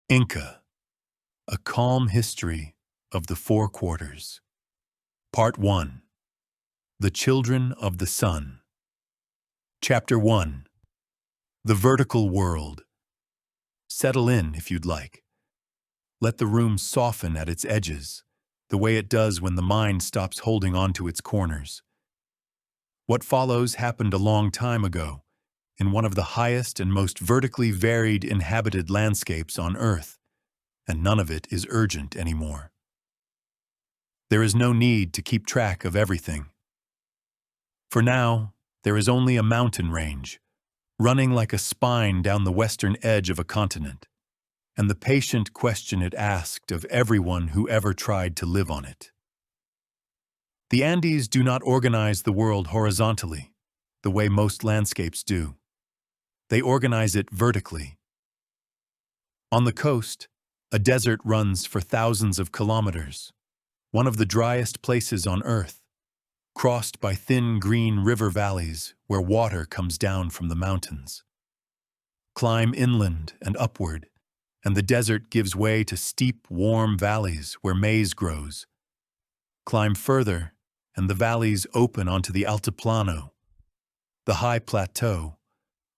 Inca, a calm history of the four quarters. Part 1. The Children of the Sun. Chapter 1. The Vertical World. Settle in if you'd like. Let the room soften at its edges, the way it does when the mind stops holding on to its corners. What follows happened a long time ago, in one of the highest and most vertically varied inhabited landscapes on Earth, and none of it is urgent anymore. There is no need to keep track of everything. For now, there is only a mountain range, running like a spine down the western edge of a continent, and the patient question it asked of everyone who ever tried to live on it. The Andes do not organize the world horizontally, the way most landscapes do. They organize it vertically. On the coast, a desert runs for thousands of kilometers, one of the driest places on Earth, crossed by thin green river valleys where water comes down from the mountains. Climb inland and upward, and the desert gives way to steep, warm valleys where maize grows. Climb further, and the valleys open onto the altiplano, the high plateau,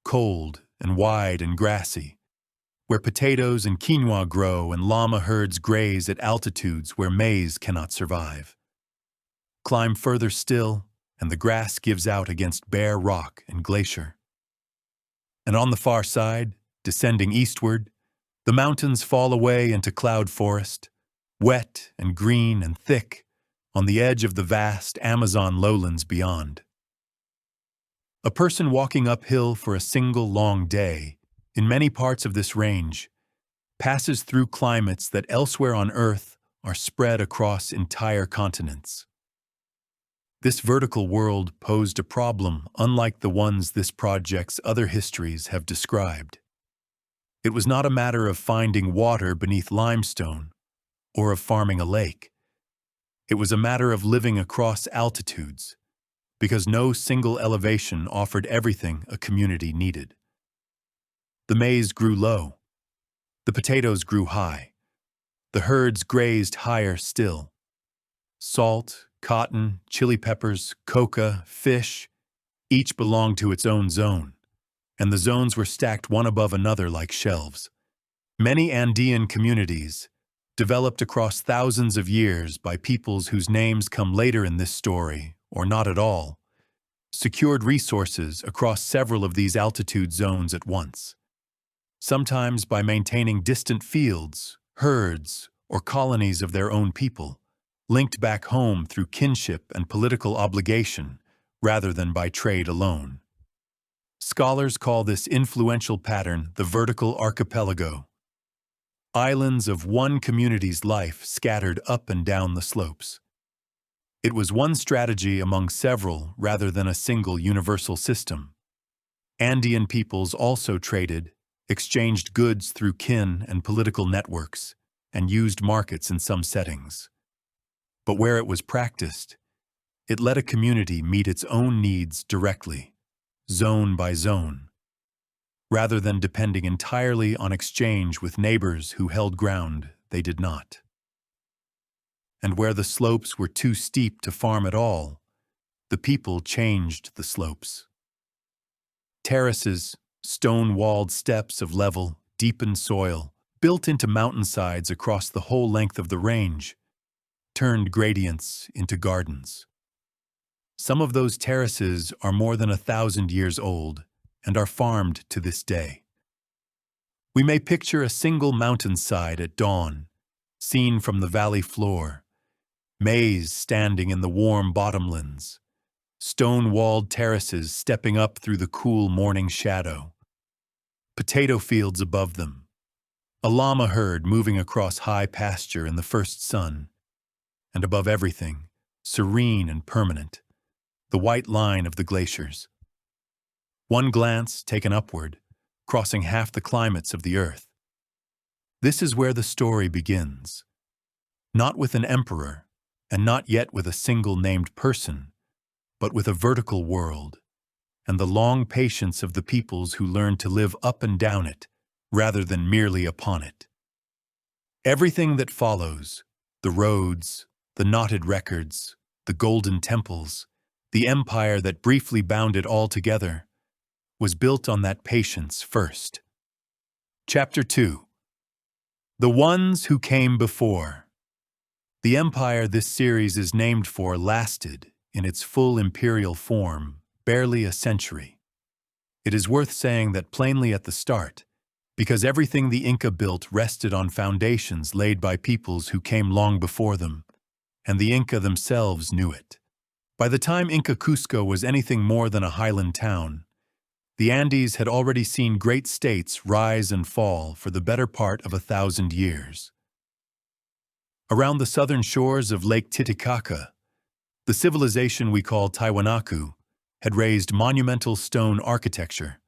cold and wide and grassy, where potatoes and quinoa grow and llama herds graze at altitudes where maize cannot survive. Climb further still, and the grass gives out against bare rock and glacier. And on the far side, descending eastward, the mountains fall away into cloud forest, wet and green and thick, on the edge of the vast Amazon lowlands beyond. A person walking uphill for a single long day, in many parts of this range, passes through climates that elsewhere on Earth are spread across entire continents. This vertical world posed a problem unlike the ones this project's other histories have described. It was not a matter of finding water beneath limestone or of farming a lake. It was a matter of living across altitudes, because no single elevation offered everything a community needed. The maize grew low. The potatoes grew high. The herds grazed higher still. Salt, cotton, chili peppers, coca, fish, each belonged to its own zone, and the zones were stacked one above another like shelves. Many Andean communities, developed across thousands of years by peoples whose names come later in this story, or not at all, secured resources across several of these altitude zones at once, sometimes by maintaining distant fields, herds, or colonies of their own people, linked back home through kinship and political obligation rather than by trade alone. Scholars call this influential pattern the vertical archipelago, islands of one community's life scattered up and down the slopes. It was one strategy among several rather than a single universal system. Andean peoples also traded, exchanged goods through kin and political networks, and used markets in some settings. But where it was practiced, it let a community meet its own needs directly, zone by zone, rather than depending entirely on exchange with neighbors who held ground they did not. And where the slopes were too steep to farm at all, the people changed the slopes. Terraces, stone-walled steps of level, deepened soil, built into mountainsides across the whole length of the range, turned gradients into gardens. Some of those terraces are more than 1,000 years old and are farmed to this day. We may picture a single mountainside at dawn, seen from the valley floor, maize standing in the warm bottomlands, stone-walled terraces stepping up through the cool morning shadow, potato fields above them, a llama herd moving across high pasture in the first sun, and above everything, serene and permanent, the white line of the glaciers. One glance taken upward, crossing half the climates of the Earth. This is where the story begins. Not with an emperor, and not yet with a single named person, but with a vertical world, and the long patience of the peoples who learned to live up and down it, rather than merely upon it. Everything that follows, the roads, the knotted records, the golden temples, the empire that briefly bound it all together, was built on that patience first. Chapter 2. The Ones Who Came Before. The empire this series is named for lasted, in its full imperial form, barely a century. It is worth saying that plainly at the start, because everything the Inca built rested on foundations laid by peoples who came long before them, and the Inca themselves knew it. By the time Inca Cusco was anything more than a highland town, the Andes had already seen great states rise and fall for the better part of 1,000 years. Around the southern shores of Lake Titicaca, the civilization we call Tawantinsuyu had raised monumental stone architecture,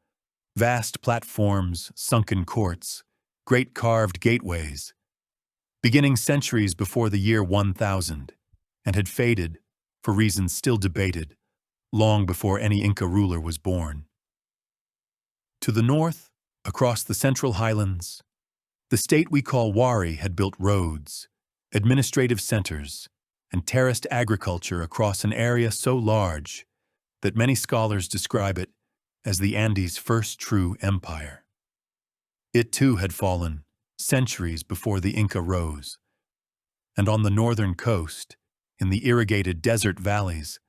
vast platforms, sunken courts, great carved gateways, beginning centuries before the year 1000, and had faded, for reasons still debated, long before any Inca ruler was born. To the north, across the central highlands, the state we call Wari had built roads, administrative centers, and terraced agriculture across an area so large that many scholars describe it as the Andes' first true empire. It too had fallen centuries before the Inca rose, and on the northern coast, in the irrigated desert valleys,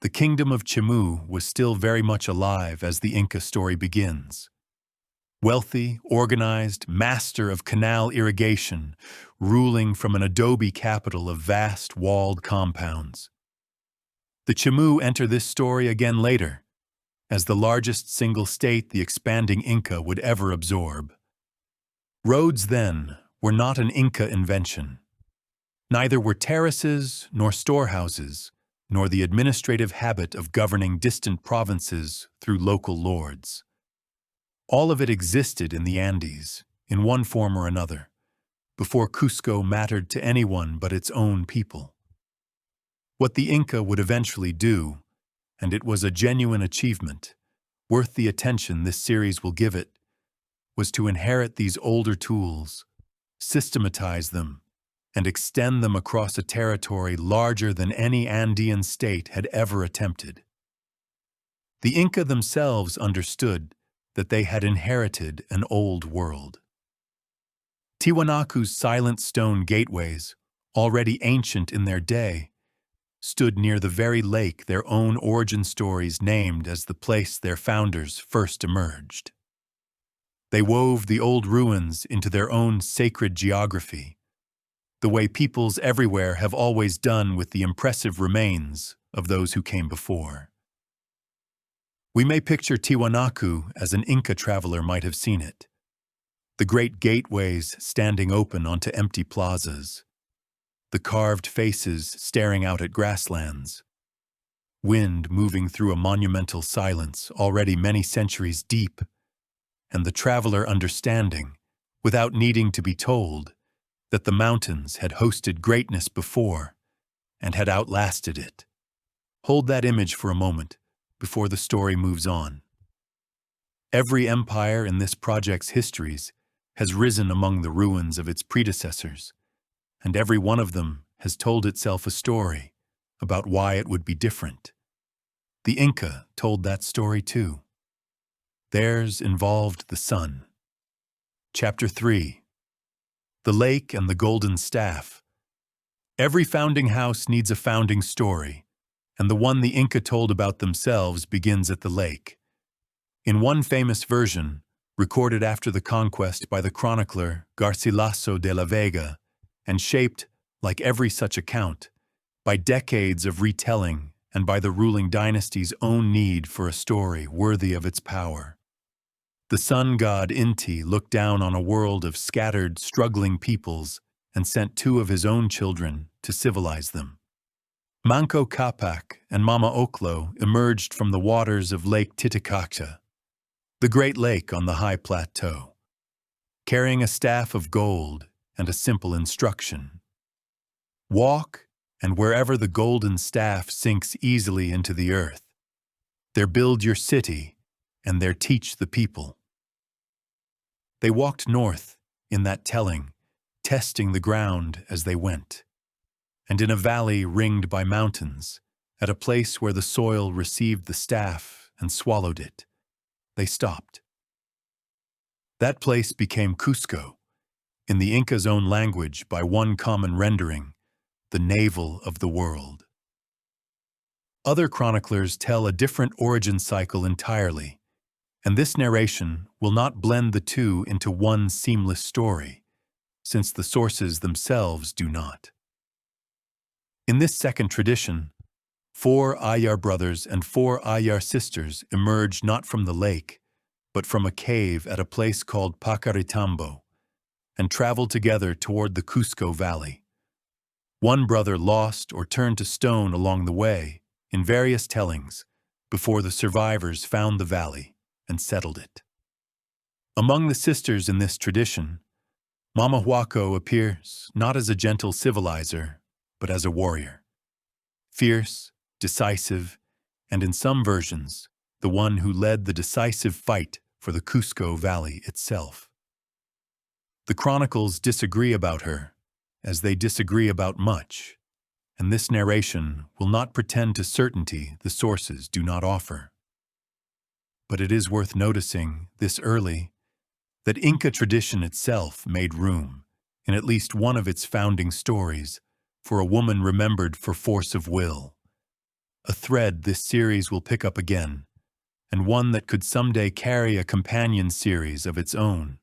the kingdom of Chimu was still very much alive as the Inca story begins. Wealthy, organized, master of canal irrigation, ruling from an adobe capital of vast walled compounds. The Chimu enter this story again later, as the largest single state the expanding Inca would ever absorb. Roads, then, were not an Inca invention. Neither were terraces nor storehouses, nor the administrative habit of governing distant provinces through local lords. All of it existed in the Andes, in one form or another, before Cusco mattered to anyone but its own people. What the Inca would eventually do, and it was a genuine achievement, worth the attention this series will give it, was to inherit these older tools, systematize them, and extend them across a territory larger than any Andean state had ever attempted. The Inca themselves understood that they had inherited an old world. Tiwanaku's silent stone gateways, already ancient in their day, stood near the very lake their own origin stories named as the place their founders first emerged. They wove the old ruins into their own sacred geography, the way peoples everywhere have always done with the impressive remains of those who came before. We may picture Tiwanaku as an Inca traveler might have seen it. The great gateways standing open onto empty plazas, the carved faces staring out at grasslands, wind moving through a monumental silence already many centuries deep, and the traveler understanding, without needing to be told, that the mountains had hosted greatness before and had outlasted it. Hold that image for a moment before the story moves on. Every empire in this project's histories has risen among the ruins of its predecessors, and every one of them has told itself a story about why it would be different. The Inca told that story too. Theirs involved the sun. Chapter 3. The Lake and the Golden Staff. Every founding house needs a founding story, and the one the Inca told about themselves begins at the lake. In one famous version, recorded after the conquest by the chronicler Garcilaso de la Vega, and shaped, like every such account, by decades of retelling and by the ruling dynasty's own need for a story worthy of its power. The sun god Inti looked down on a world of scattered, struggling peoples and sent two of his own children to civilize them. Manco Capac and Mama Oclo emerged from the waters of Lake Titicaca, the great lake on the high plateau, carrying a staff of gold and a simple instruction. Walk, and wherever the golden staff sinks easily into the earth, there build your city, and there teach the people. They walked north, in that telling, testing the ground as they went. And in a valley ringed by mountains, at a place where the soil received the staff and swallowed it, they stopped. That place became Cusco, in the Inca's own language by one common rendering, the navel of the world. Other chroniclers tell a different origin cycle entirely, and this narration will not blend the two into one seamless story, since the sources themselves do not. In this second tradition, 4 Ayar brothers and 4 Ayar sisters emerged not from the lake, but from a cave at a place called Pacaritambo, and traveled together toward the Cusco Valley. One brother lost or turned to stone along the way, in various tellings, before the survivors found the valley and settled it. Among the sisters in this tradition, Mama Huaco appears not as a gentle civilizer, but as a warrior. Fierce, decisive, and in some versions, the one who led the decisive fight for the Cusco Valley itself. The chronicles disagree about her, as they disagree about much, and this narration will not pretend to certainty the sources do not offer. But it is worth noticing, this early, that Inca tradition itself made room, in at least one of its founding stories, for a woman remembered for force of will. A thread this series will pick up again, and one that could someday carry a companion series of its own.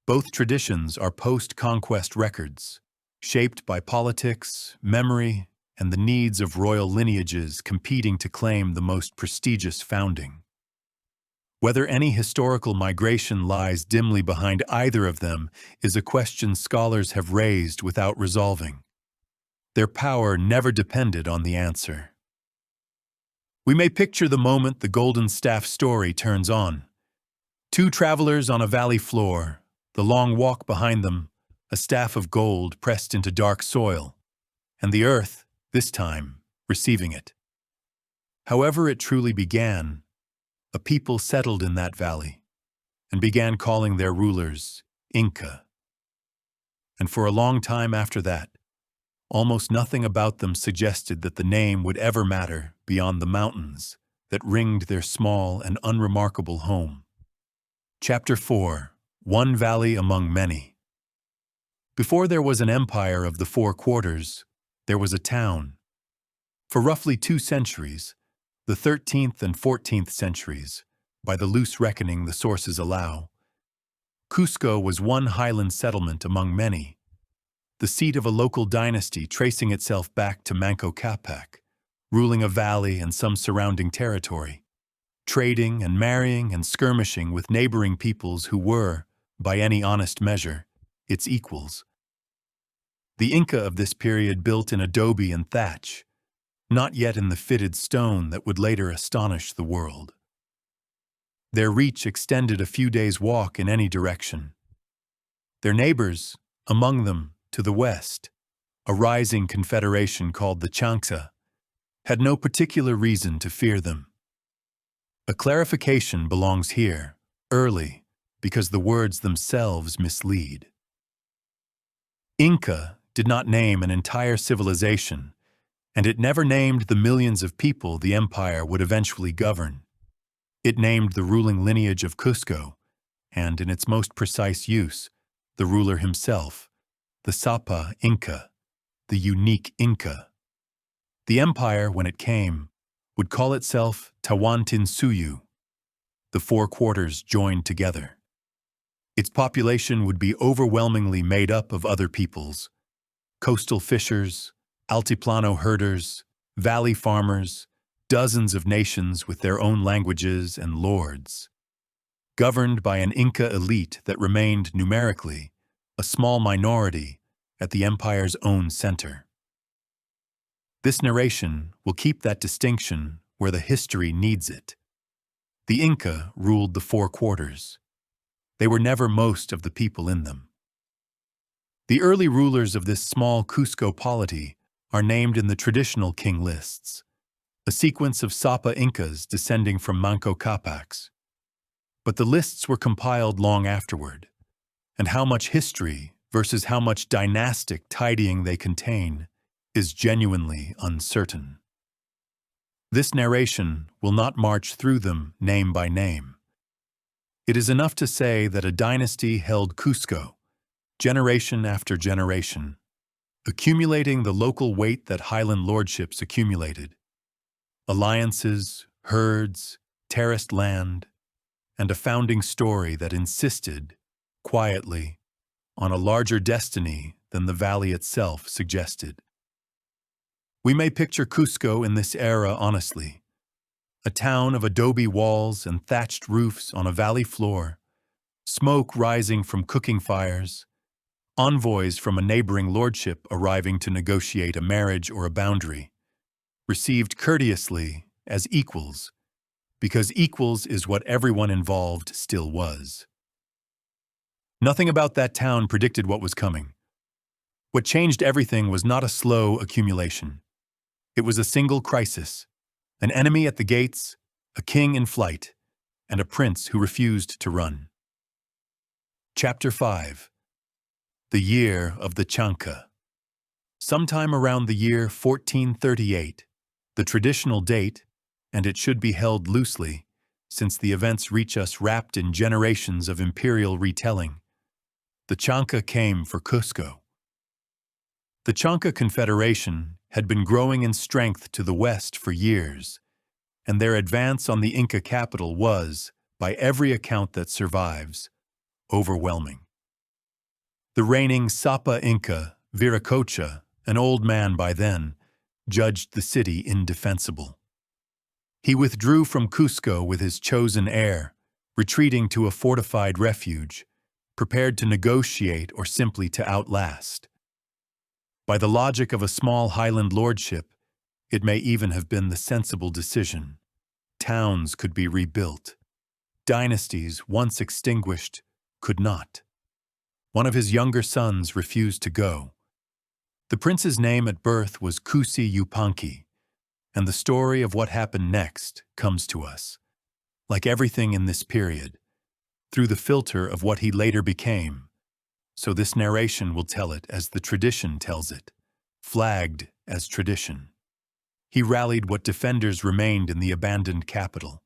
Both traditions are post-conquest records, shaped by politics, memory, and the needs of royal lineages competing to claim the most prestigious founding. Whether any historical migration lies dimly behind either of them is a question scholars have raised without resolving. Their power never depended on the answer. We may picture the moment the golden staff story turns on. 2 travelers on a valley floor, the long walk behind them, a staff of gold pressed into dark soil, and the earth, this time, receiving it. However it truly began, a people settled in that valley and began calling their rulers Inca. And for a long time after that, almost nothing about them suggested that the name would ever matter beyond the mountains that ringed their small and unremarkable home. Chapter 4: One Valley Among Many. Before there was an empire of the 4 quarters, there was a town. For roughly 2 centuries, the 13th and 14th centuries, by the loose reckoning the sources allow, Cusco was one highland settlement among many, the seat of a local dynasty tracing itself back to Manco Capac, ruling a valley and some surrounding territory, trading and marrying and skirmishing with neighboring peoples who were, by any honest measure, its equals. The Inca of this period built in adobe and thatch, not yet in the fitted stone that would later astonish the world. Their reach extended a few days' walk in any direction. Their neighbors, among them, to the west, a rising confederation called the Chanca, had no particular reason to fear them. A clarification belongs here, early, because the words themselves mislead. Inca did not name an entire civilization, and it never named the millions of people the empire would eventually govern. It named the ruling lineage of Cusco, and in its most precise use, the ruler himself, the Sapa Inca, the unique Inca. The empire, when it came, would call itself Tawantinsuyu, the 4 quarters joined together. Its population would be overwhelmingly made up of other peoples: coastal fishers, altiplano herders, valley farmers, dozens of nations with their own languages and lords, governed by an Inca elite that remained numerically a small minority at the empire's own center. This narration will keep that distinction where the history needs it. The Inca ruled the 4 quarters. They were never most of the people in them. The early rulers of this small Cusco polity are named in the traditional king lists, a sequence of Sapa Incas descending from Manco Capacs. But the lists were compiled long afterward, and how much history, versus how much dynastic tidying they contain is genuinely uncertain. This narration will not march through them name by name. It is enough to say that a dynasty held Cusco, generation after generation, accumulating the local weight that highland lordships accumulated. Alliances, herds, terraced land, and a founding story that insisted, quietly, on a larger destiny than the valley itself suggested. We may picture Cusco in this era honestly, a town of adobe walls and thatched roofs on a valley floor, smoke rising from cooking fires, envoys from a neighboring lordship arriving to negotiate a marriage or a boundary, received courteously as equals, because equals is what everyone involved still was. Nothing about that town predicted what was coming. What changed everything was not a slow accumulation. It was a single crisis, an enemy at the gates, a king in flight, and a prince who refused to run. Chapter 5. The Year of the Chanca. Sometime around the year 1438, the traditional date, and it should be held loosely, since the events reach us wrapped in generations of imperial retelling, the Chanca came for Cusco. The Chanca Confederation had been growing in strength to the west for years, and their advance on the Inca capital was, by every account that survives, overwhelming. The reigning Sapa Inca, Viracocha, an old man by then, judged the city indefensible. He withdrew from Cusco with his chosen heir, retreating to a fortified refuge, prepared to negotiate or simply to outlast. By the logic of a small highland lordship, it may even have been the sensible decision. Towns could be rebuilt. Dynasties, once extinguished, could not. One of his younger sons refused to go. The prince's name at birth was Kusi Yupanqui, and the story of what happened next comes to us, like everything in this period, through the filter of what he later became. So this narration will tell it as the tradition tells it, flagged as tradition. He rallied what defenders remained in the abandoned capital.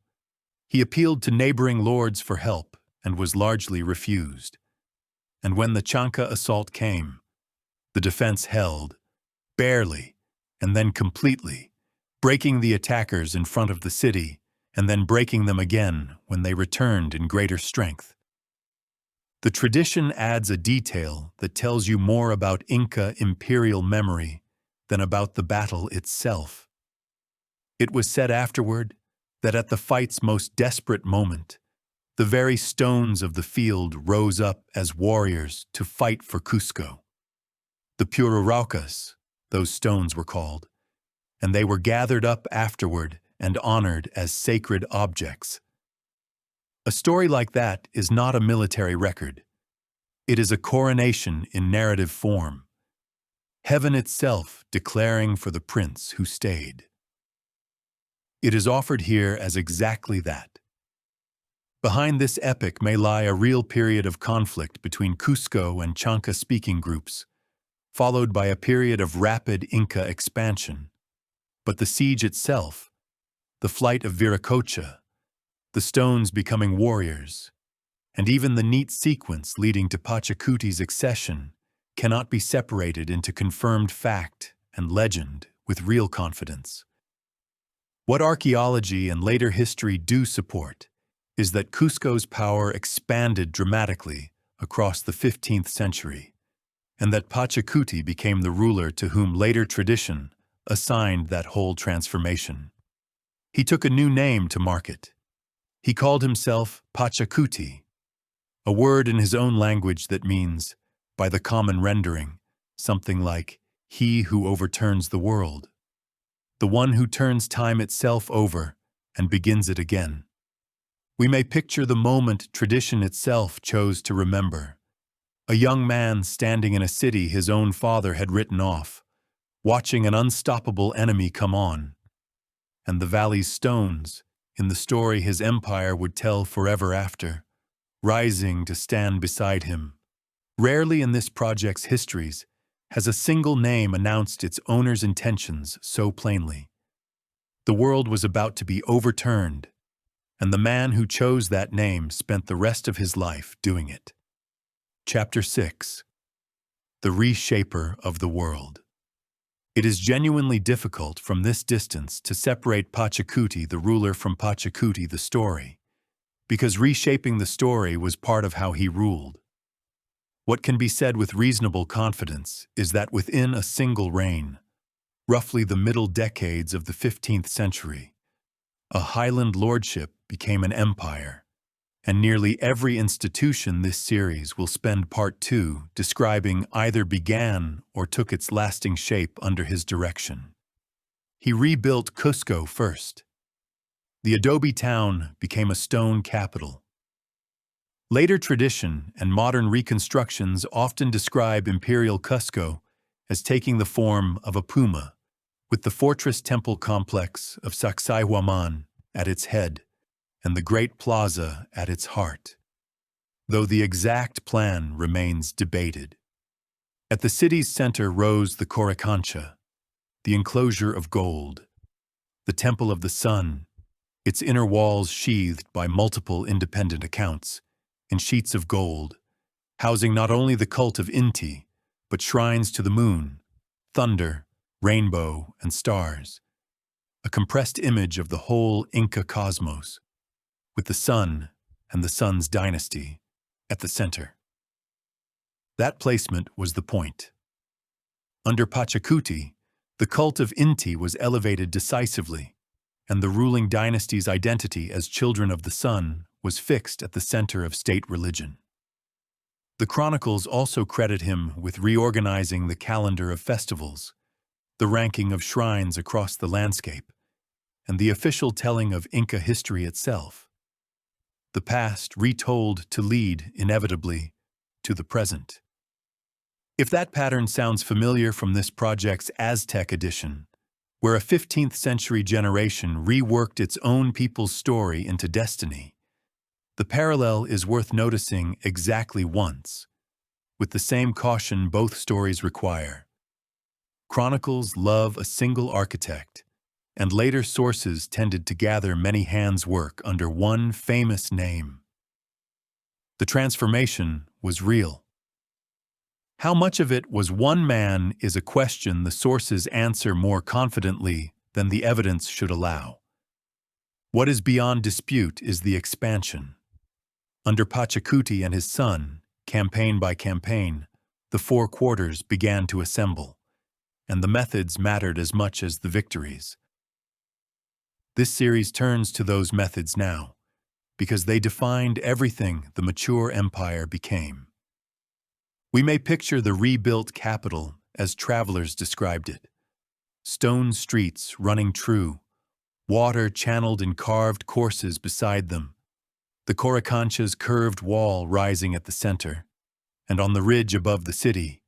He appealed to neighboring lords for help and was largely refused. And when the Chanca assault came, the defense held, barely, and then completely, breaking the attackers in front of the city and then breaking them again when they returned in greater strength. The tradition adds a detail that tells you more about Inca imperial memory than about the battle itself. It was said afterward that at the fight's most desperate moment, the very stones of the field rose up as warriors to fight for Cusco. The Pururaucas, those stones were called, and they were gathered up afterward and honored as sacred objects. A story like that is not a military record. It is a coronation in narrative form, heaven itself declaring for the prince who stayed. It is offered here as exactly that. Behind this epic may lie a real period of conflict between Cusco and Chanca-speaking groups, followed by a period of rapid Inca expansion. But the siege itself, the flight of Viracocha, the stones becoming warriors, and even the neat sequence leading to Pachacuti's accession cannot be separated into confirmed fact and legend with real confidence. What archaeology and later history do support is that Cusco's power expanded dramatically across the 15th century, and that Pachacuti became the ruler to whom later tradition assigned that whole transformation. He took a new name to mark it. He called himself Pachacuti, a word in his own language that means, by the common rendering, something like, he who overturns the world, the one who turns time itself over and begins it again. We may picture the moment tradition itself chose to remember. A young man standing in a city his own father had written off, watching an unstoppable enemy come on, and the valley's stones, in the story his empire would tell forever after, rising to stand beside him, Rarely in this project's histories has a single name announced its owner's intentions so plainly. The world was about to be overturned, and the man who chose that name spent the rest of his life doing it. Chapter 6. The Reshaper of the World. It is genuinely difficult from this distance to separate Pachacuti the ruler from Pachacuti the story, because reshaping the story was part of how he ruled. What can be said with reasonable confidence is that within a single reign, roughly the middle decades of the 15th century, a highland lordship became an empire, and nearly every institution this series will spend part 2 describing either began or took its lasting shape under his direction. He rebuilt Cusco first. The adobe town became a stone capital. Later tradition and modern reconstructions often describe imperial Cusco as taking the form of a puma, with the fortress temple complex of Sacsayhuaman at its head and the Great Plaza at its heart, though the exact plan remains debated. At the city's center rose the Coricancha, the enclosure of gold, the Temple of the Sun, its inner walls sheathed by multiple independent accounts in sheets of gold, housing not only the cult of Inti, but shrines to the moon, thunder, rainbow, and stars, a compressed image of the whole Inca cosmos, with the sun and the sun's dynasty at the center. That placement was the point. Under Pachacuti, the cult of Inti was elevated decisively, and the ruling dynasty's identity as children of the sun was fixed at the center of state religion. The chronicles also credit him with reorganizing the calendar of festivals, the ranking of shrines across the landscape, and the official telling of Inca history itself. The past retold to lead, inevitably, to the present. If that pattern sounds familiar from this project's Aztec edition, where a 15th century generation reworked its own people's story into destiny, the parallel is worth noticing exactly once, with the same caution both stories require. Chronicles love a single architect, and later sources tended to gather many hands' work under one famous name. The transformation was real. How much of it was one man is a question the sources answer more confidently than the evidence should allow. What is beyond dispute is the expansion. Under Pachacuti and his son, campaign by campaign, the four quarters began to assemble, and the methods mattered as much as the victories. This series turns to those methods now, because they defined everything the mature empire became. We may picture the rebuilt capital as travelers described it. Stone streets running true, water channeled in carved courses beside them, the Coricancha's curved wall rising at the center, and on the ridge above the city,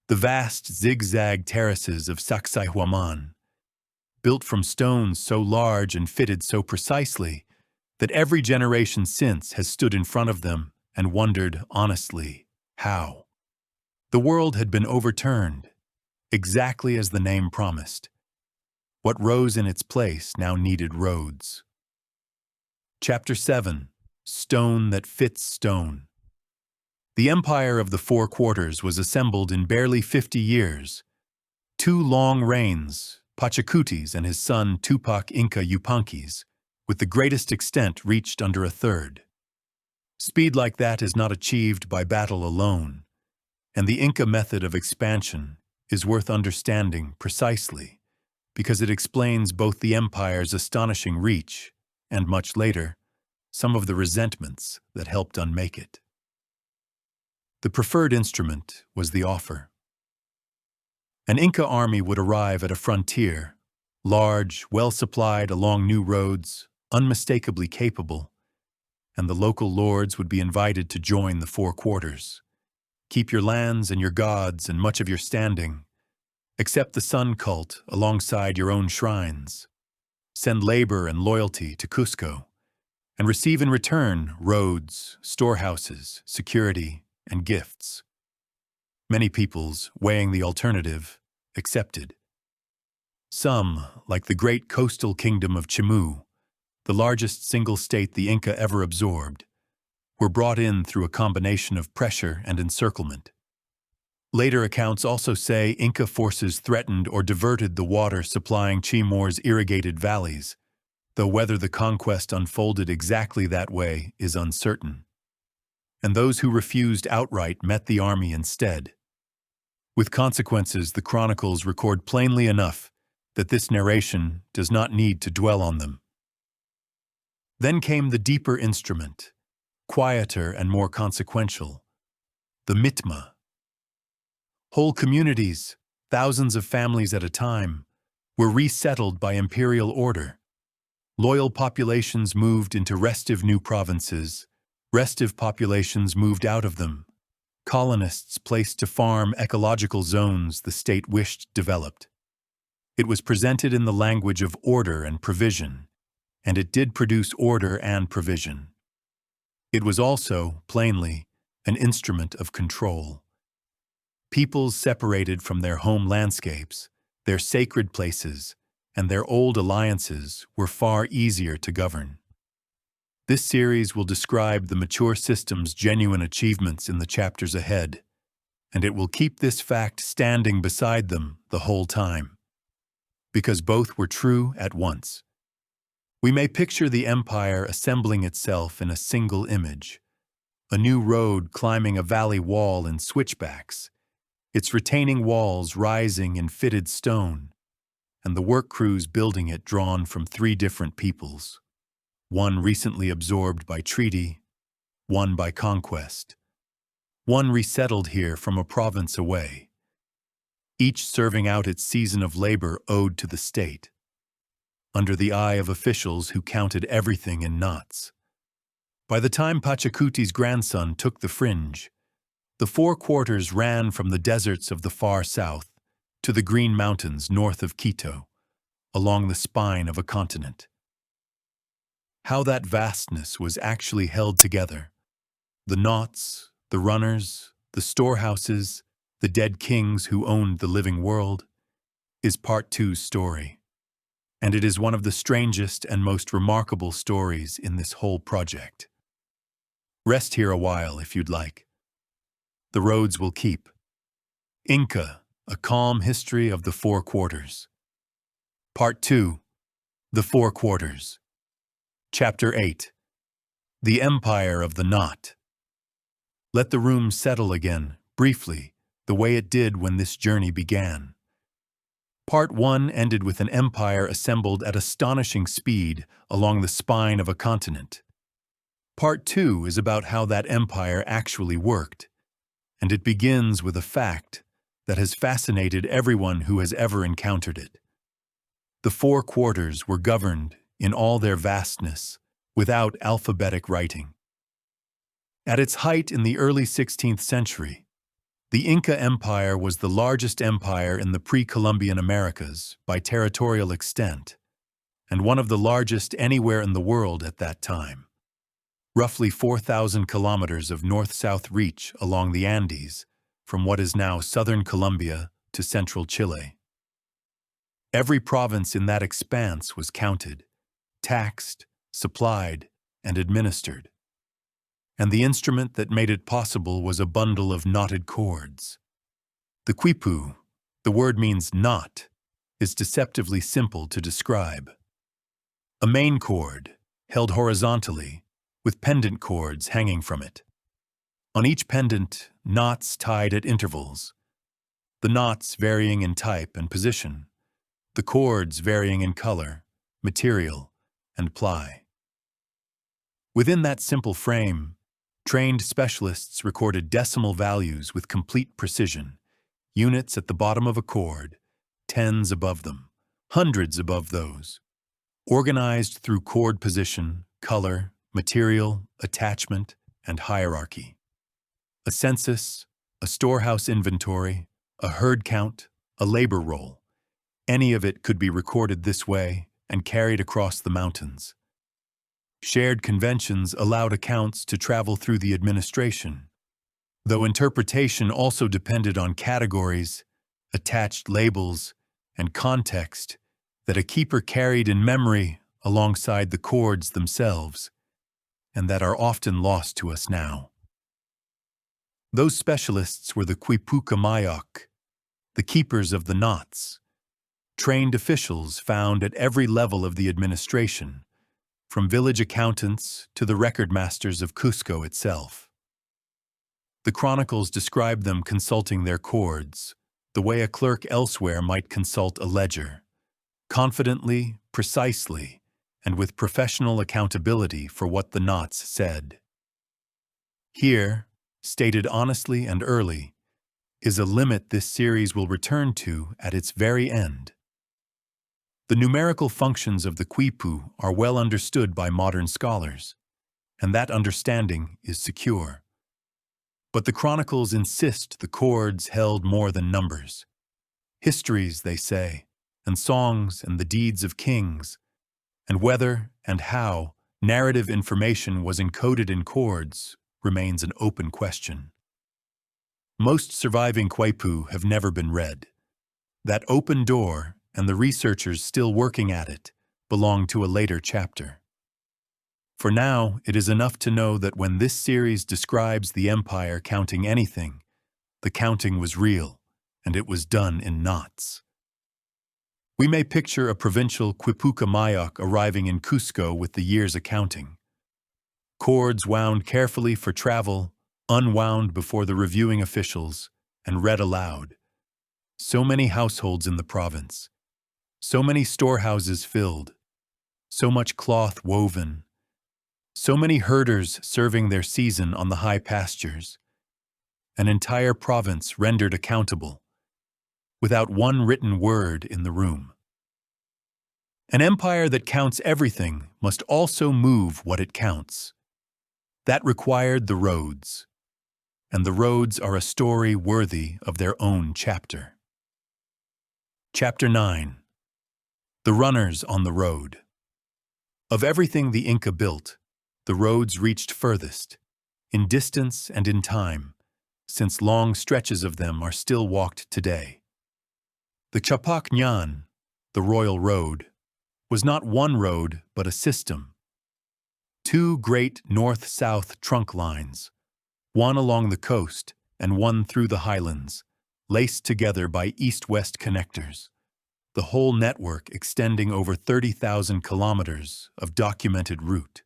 the vast zigzag terraces of Sacsayhuaman, built from stones so large and fitted so precisely that every generation since has stood in front of them and wondered honestly, how? The world had been overturned, exactly as the name promised. What rose in its place now needed roads. Chapter 7. Stone that fits stone. The empire of the four quarters was assembled in barely 50 years. 2 long reigns, Pachacuti's and his son Tupac Inca Yupanqui's, with the greatest extent reached under a third. Speed like that is not achieved by battle alone, and the Inca method of expansion is worth understanding precisely because it explains both the empire's astonishing reach and, much later, some of the resentments that helped unmake it. The preferred instrument was the offer. An Inca army would arrive at a frontier, large, well-supplied along new roads, unmistakably capable, and the local lords would be invited to join the four quarters. Keep your lands and your gods and much of your standing. Accept the sun cult alongside your own shrines. Send labor and loyalty to Cusco, and receive in return roads, storehouses, security, and gifts. Many peoples, weighing the alternative, accepted. Some, like the great coastal kingdom of Chimu, the largest single state the Inca ever absorbed, were brought in through a combination of pressure and encirclement. Later accounts also say Inca forces threatened or diverted the water supplying Timor's irrigated valleys, though whether the conquest unfolded exactly that way is uncertain. And those who refused outright met the army instead. With consequences the chronicles record plainly enough that this narration does not need to dwell on them. Then came the deeper instrument, quieter and more consequential, the mitma. Whole communities, thousands of families at a time, were resettled by imperial order. Loyal populations moved into restive new provinces, restive populations moved out of them. Colonists placed to farm ecological zones the state wished developed. It was presented in the language of order and provision, and it did produce order and provision. It was also, plainly, an instrument of control. Peoples separated from their home landscapes, their sacred places, and their old alliances were far easier to govern. This series will describe the mature system's genuine achievements in the chapters ahead, and it will keep this fact standing beside them the whole time. Because both were true at once. We may picture the empire assembling itself in a single image, a new road climbing a valley wall in switchbacks, its retaining walls rising in fitted stone, and the work crews building it drawn from 3 different peoples, one recently absorbed by treaty, one by conquest, one resettled here from a province away, each serving out its season of labor owed to the state, under the eye of officials who counted everything in knots. By the time Pachacuti's grandson took the fringe, the 4 quarters ran from the deserts of the far south to the green mountains north of Quito, along the spine of a continent. How that vastness was actually held together, the knots, the runners, the storehouses, the dead kings who owned the living world, is part 2's story. And it is one of the strangest and most remarkable stories in this whole project. Rest here a while if you'd like. The roads will keep. Inca, a calm history of the 4 quarters. Part 2, the 4 quarters. Chapter 8, the Empire of the Knot. Let the room settle again, briefly, the way it did when this journey began. Part 1 ended with an empire assembled at astonishing speed along the spine of a continent. Part 2 is about how that empire actually worked, and it begins with a fact that has fascinated everyone who has ever encountered it. The 4 quarters were governed, in all their vastness, without alphabetic writing. At its height in the early 16th century, the Inca Empire was the largest empire in the pre-Columbian Americas by territorial extent, and one of the largest anywhere in the world at that time. Roughly 4,000 kilometers of north-south reach along the Andes, from what is now southern Colombia to central Chile. Every province in that expanse was counted, taxed, supplied, and administered. And the instrument that made it possible was a bundle of knotted cords. The quipu, the word means knot, is deceptively simple to describe. A main cord, held horizontally, with pendant cords hanging from it. On each pendant, knots tied at intervals. The knots varying in type and position, the cords varying in color, material, and ply. Within that simple frame, trained specialists recorded decimal values with complete precision, units at the bottom of a cord, tens above them, hundreds above those, organized through cord position, color, material, attachment, and hierarchy. A census, a storehouse inventory, a herd count, a labor roll, any of it could be recorded this way and carried across the mountains. Shared conventions allowed accounts to travel through the administration. though interpretation also depended on categories, attached labels, and context that a keeper carried in memory alongside the chords themselves, and that are often lost to us now. Those specialists were the quipu, the keepers of the knots, trained officials found at every level of the administration, from village accountants to the record masters of Cusco itself. The chronicles describe them consulting their chords, the way a clerk elsewhere might consult a ledger, confidently, precisely, and with professional accountability for what the knots said. Here, stated honestly and early, is a limit this series will return to at its very end. The numerical functions of the quipu are well understood by modern scholars, and that understanding is secure. But the chronicles insist the chords held more than numbers. Histories, they say, and songs and the deeds of kings, and whether and how narrative information was encoded in chords remains an open question. Most surviving quipu have never been read. That open door and the researchers still working at it belong to a later chapter. For now, it is enough to know that when this series describes the empire counting anything, the counting was real, and it was done in knots. We may picture a provincial quipu arriving in Cusco with the year's accounting. Cords wound carefully for travel, unwound before the reviewing officials, and read aloud. So many households in the province, so many storehouses filled, so much cloth woven, so many herders serving their season on the high pastures, an entire province rendered accountable, without one written word in the room. An empire that counts everything must also move what it counts. That required the roads, and the roads are a story worthy of their own chapter. Chapter 9. The Runners on the Road. Of everything the Inca built, the roads reached furthest, in distance and in time, since long stretches of them are still walked today. The Capac, the Royal Road, was not one road but a system. Two great north-south trunk lines, one along the coast and one through the highlands, laced together by east-west connectors, the whole network extending over 30,000 kilometers of documented route.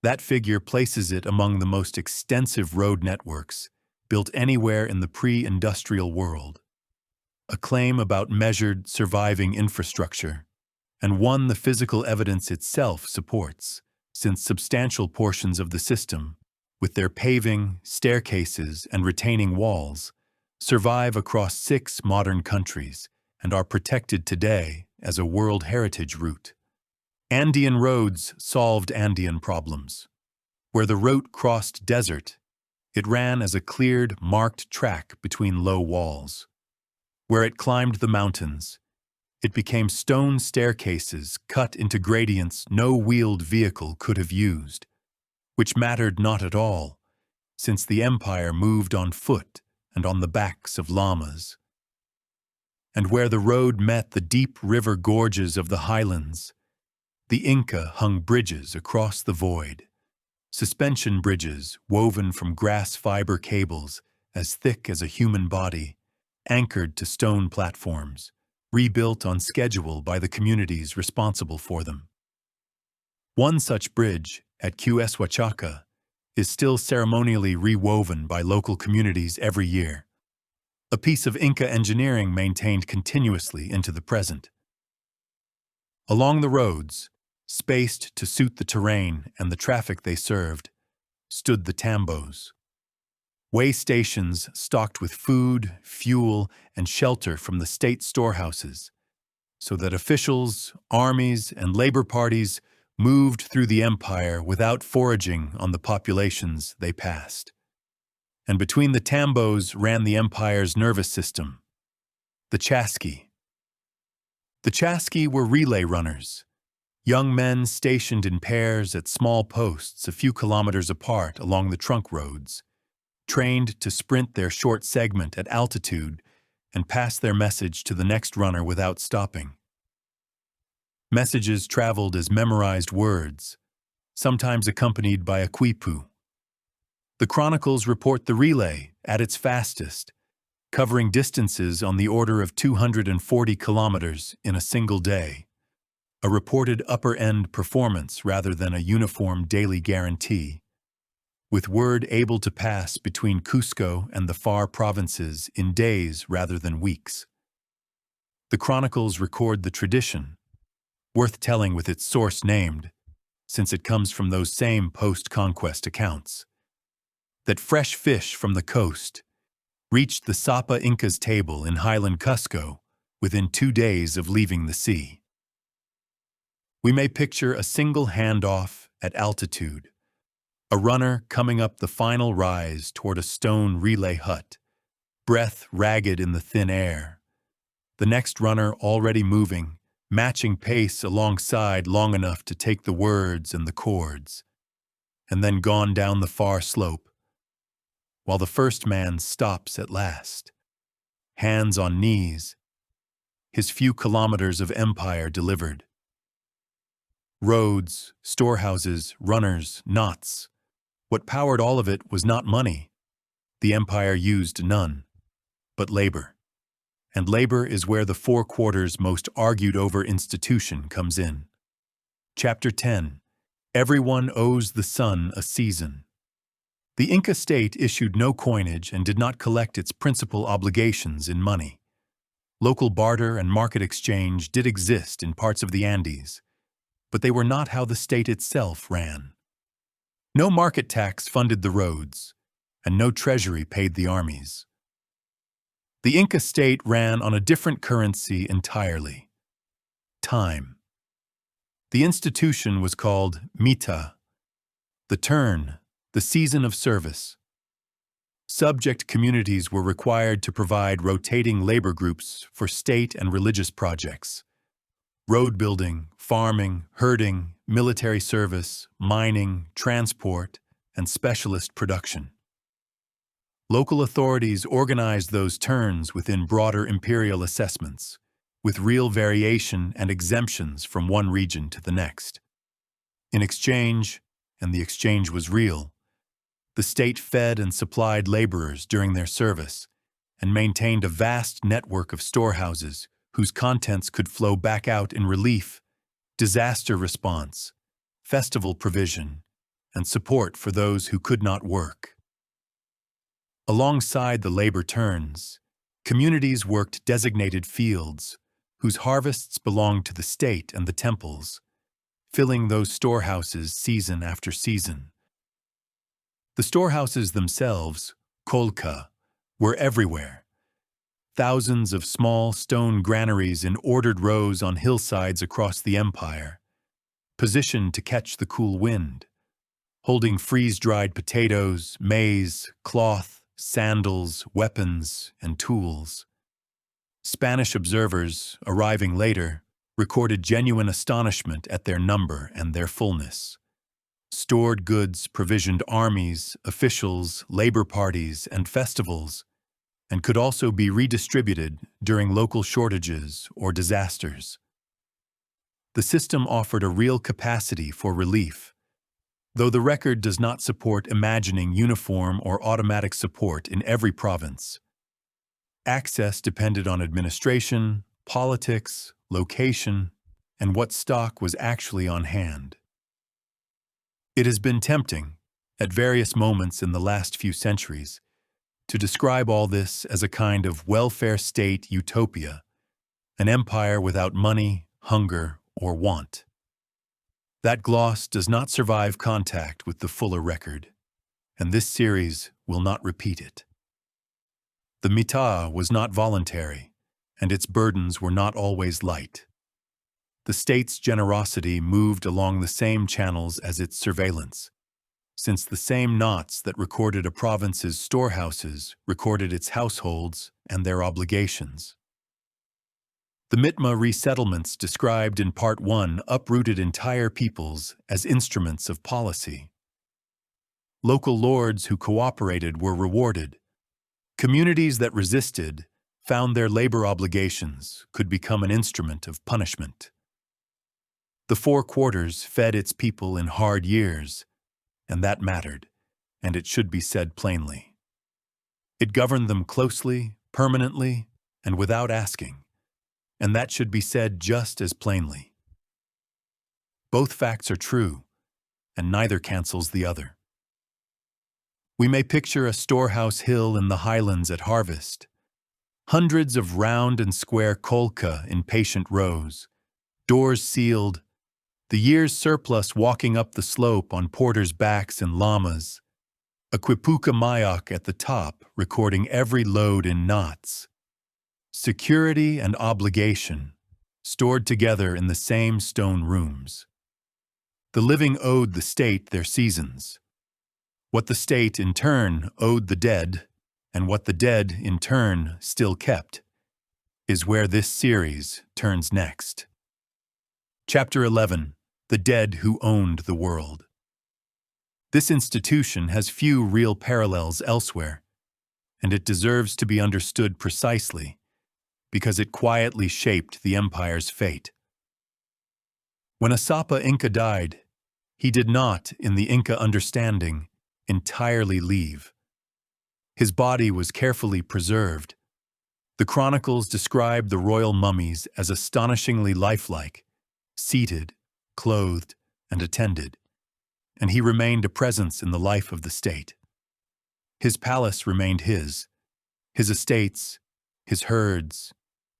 That figure places it among the most extensive road networks built anywhere in the pre-industrial world. A claim about measured, surviving infrastructure, and one the physical evidence itself supports, since substantial portions of the system, with their paving, staircases, and retaining walls, survive across 6 modern countries and are protected today as a World Heritage Route. Andean roads solved Andean problems. Where the route crossed desert, it ran as a cleared, marked track between low walls. Where it climbed the mountains, it became stone staircases cut into gradients no wheeled vehicle could have used, which mattered not at all, since the empire moved on foot and on the backs of llamas. And where the road met the deep river gorges of the highlands, the Inca hung bridges across the void, suspension bridges woven from grass fiber cables as thick as a human body, anchored to stone platforms, rebuilt on schedule by the communities responsible for them. One such bridge, at Huayna, is still ceremonially rewoven by local communities every year, a piece of Inca engineering maintained continuously into the present. Along the roads, spaced to suit the terrain and the traffic they served, stood the tambos, way stations stocked with food, fuel, and shelter from the state storehouses, so that officials, armies, and labor parties moved through the empire without foraging on the populations they passed. And between the tambos ran the empire's nervous system, the chasqui. The chasqui were relay runners, young men stationed in pairs at small posts a few kilometers apart along the trunk roads, trained to sprint their short segment at altitude and pass their message to the next runner without stopping. Messages traveled as memorized words, sometimes accompanied by a quipu. The chronicles report the relay at its fastest, covering distances on the order of 240 kilometers in a single day, a reported upper-end performance rather than a uniform daily guarantee, with word able to pass between Cusco and the far provinces in days rather than weeks. The chronicles record the tradition, worth telling with its source named, since it comes from those same post-conquest accounts, that fresh fish from the coast reached the Sapa Inca's table in highland Cusco within 2 days of leaving the sea. We may picture a single handoff at altitude, a runner coming up the final rise toward a stone relay hut, breath ragged in the thin air, the next runner already moving, matching pace alongside long enough to take the words and the chords, and then gone down the far slope, while the first man stops at last, hands on knees, his few kilometers of empire delivered. Roads, storehouses, runners, knots. What powered all of it was not money. The empire used none, but labor. And labor is where the 4 quarters most argued over institution comes in. Chapter 10. Everyone owes the sun a season. The Inca state issued no coinage and did not collect its principal obligations in money. Local barter and market exchange did exist in parts of the Andes, but they were not how the state itself ran. No market tax funded the roads, and no treasury paid the armies. The Inca state ran on a different currency entirely: time. The institution was called mita, the turn, the season of service. Subject communities were required to provide rotating labor groups for state and religious projects: road building, farming, herding, military service, mining, transport, and specialist production. Local authorities organized those turns within broader imperial assessments, with real variation and exemptions from one region to the next. In exchange, and the exchange was real, the state fed and supplied laborers during their service and maintained a vast network of storehouses whose contents could flow back out in relief, disaster response, festival provision, and support for those who could not work. Alongside the labor turns, communities worked designated fields whose harvests belonged to the state and the temples, filling those storehouses season after season. The storehouses themselves, kolka, were everywhere. Thousands of small stone granaries in ordered rows on hillsides across the empire, positioned to catch the cool wind, holding freeze-dried potatoes, maize, cloth, sandals, weapons, and tools. Spanish observers, arriving later, recorded genuine astonishment at their number and their fullness. Stored goods provisioned armies, officials, labor parties, and festivals, and could also be redistributed during local shortages or disasters. The system offered a real capacity for relief, though the record does not support imagining uniform or automatic support in every province. Access depended on administration, politics, location, and what stock was actually on hand. It has been tempting, at various moments in the last few centuries, to describe all this as a kind of welfare state utopia, an empire without money, hunger, or want. That gloss does not survive contact with the fuller record, and this series will not repeat it. The mita was not voluntary, and its burdens were not always light. The state's generosity moved along the same channels as its surveillance, since the same knots that recorded a province's storehouses recorded its households and their obligations. The Mitma resettlements described in Part 1 uprooted entire peoples as instruments of policy. Local lords who cooperated were rewarded. Communities that resisted found their labor obligations could become an instrument of punishment. The Four Quarters fed its people in hard years, and that mattered, and it should be said plainly. It governed them closely, permanently, and without asking, and that should be said just as plainly. Both facts are true, and neither cancels the other. We may picture a storehouse hill in the highlands at harvest, hundreds of round and square kolka in patient rows, doors sealed, the year's surplus walking up the slope on porters' backs and llamas, a quipuka mayok at the top recording every load in knots. Security and obligation, stored together in the same stone rooms. The living owed the state their seasons. What the state, in turn, owed the dead, and what the dead, in turn, still kept, is where this series turns next. Chapter 11. The Dead Who Owned the World. This institution has few real parallels elsewhere, and it deserves to be understood precisely because it quietly shaped the empire's fate. When Asapa Inca died, he did not, in the Inca understanding, entirely leave. His body was carefully preserved. The chronicles describe the royal mummies as astonishingly lifelike, seated, clothed, and attended, and he remained a presence in the life of the state. His palace remained his estates, his herds,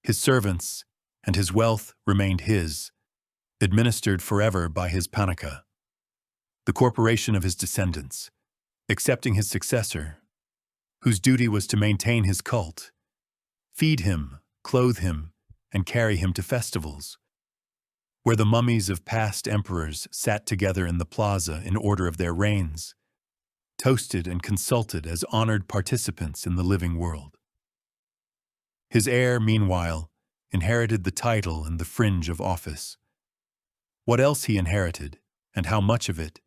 his servants, and his wealth remained his, administered forever by his panaka, the corporation of his descendants, excepting his successor, whose duty was to maintain his cult, feed him, clothe him, and carry him to festivals, where the mummies of past emperors sat together in the plaza in order of their reigns, toasted and consulted as honored participants in the living world. His heir, meanwhile, inherited the title and the fringe of office. What else he inherited, and how much of it,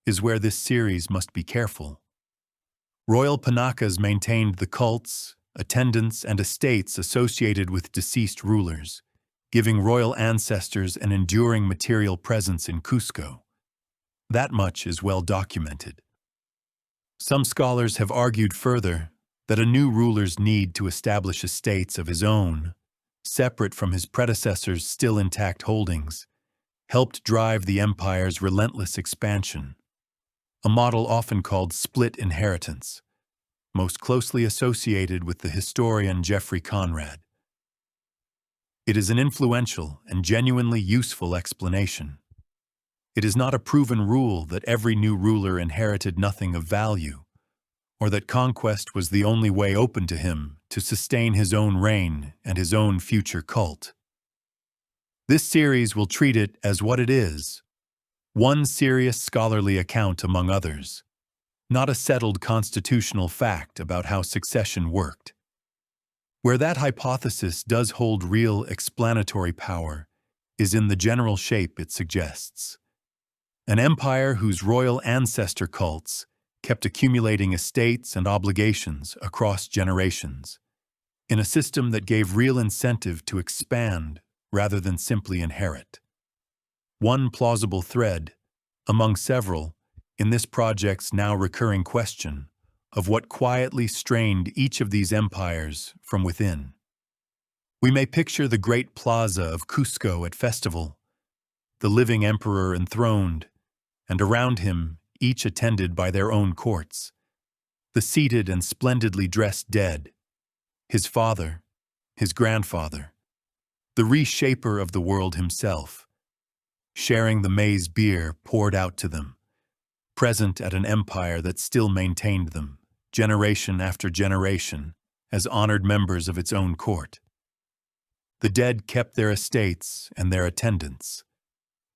is where this series must be careful. Royal panakas maintained the cults, attendants, and estates associated with deceased rulers, giving royal ancestors an enduring material presence in Cusco. That much is well documented. Some scholars have argued further that a new ruler's need to establish estates of his own, separate from his predecessors' still intact holdings, helped drive the empire's relentless expansion, a model often called split inheritance, most closely associated with the historian Geoffrey Conrad. It is an influential and genuinely useful explanation. It is not a proven rule that every new ruler inherited nothing of value, or that conquest was the only way open to him to sustain his own reign and his own future cult. This series will treat it as what it is, one serious scholarly account among others, not a settled constitutional fact about how succession worked. Where that hypothesis does hold real explanatory power is in the general shape it suggests. An empire whose royal ancestor cults kept accumulating estates and obligations across generations, in a system that gave real incentive to expand rather than simply inherit. One plausible thread, among several, in this project's now recurring question of what quietly strained each of these empires from within. We may picture the great plaza of Cusco at festival, the living emperor enthroned, and around him each attended by their own courts, the seated and splendidly dressed dead, his father, his grandfather, the reshaper of the world himself, sharing the maize beer poured out to them, present at an empire that still maintained them, generation after generation, as honored members of its own court. The dead kept their estates and their attendants.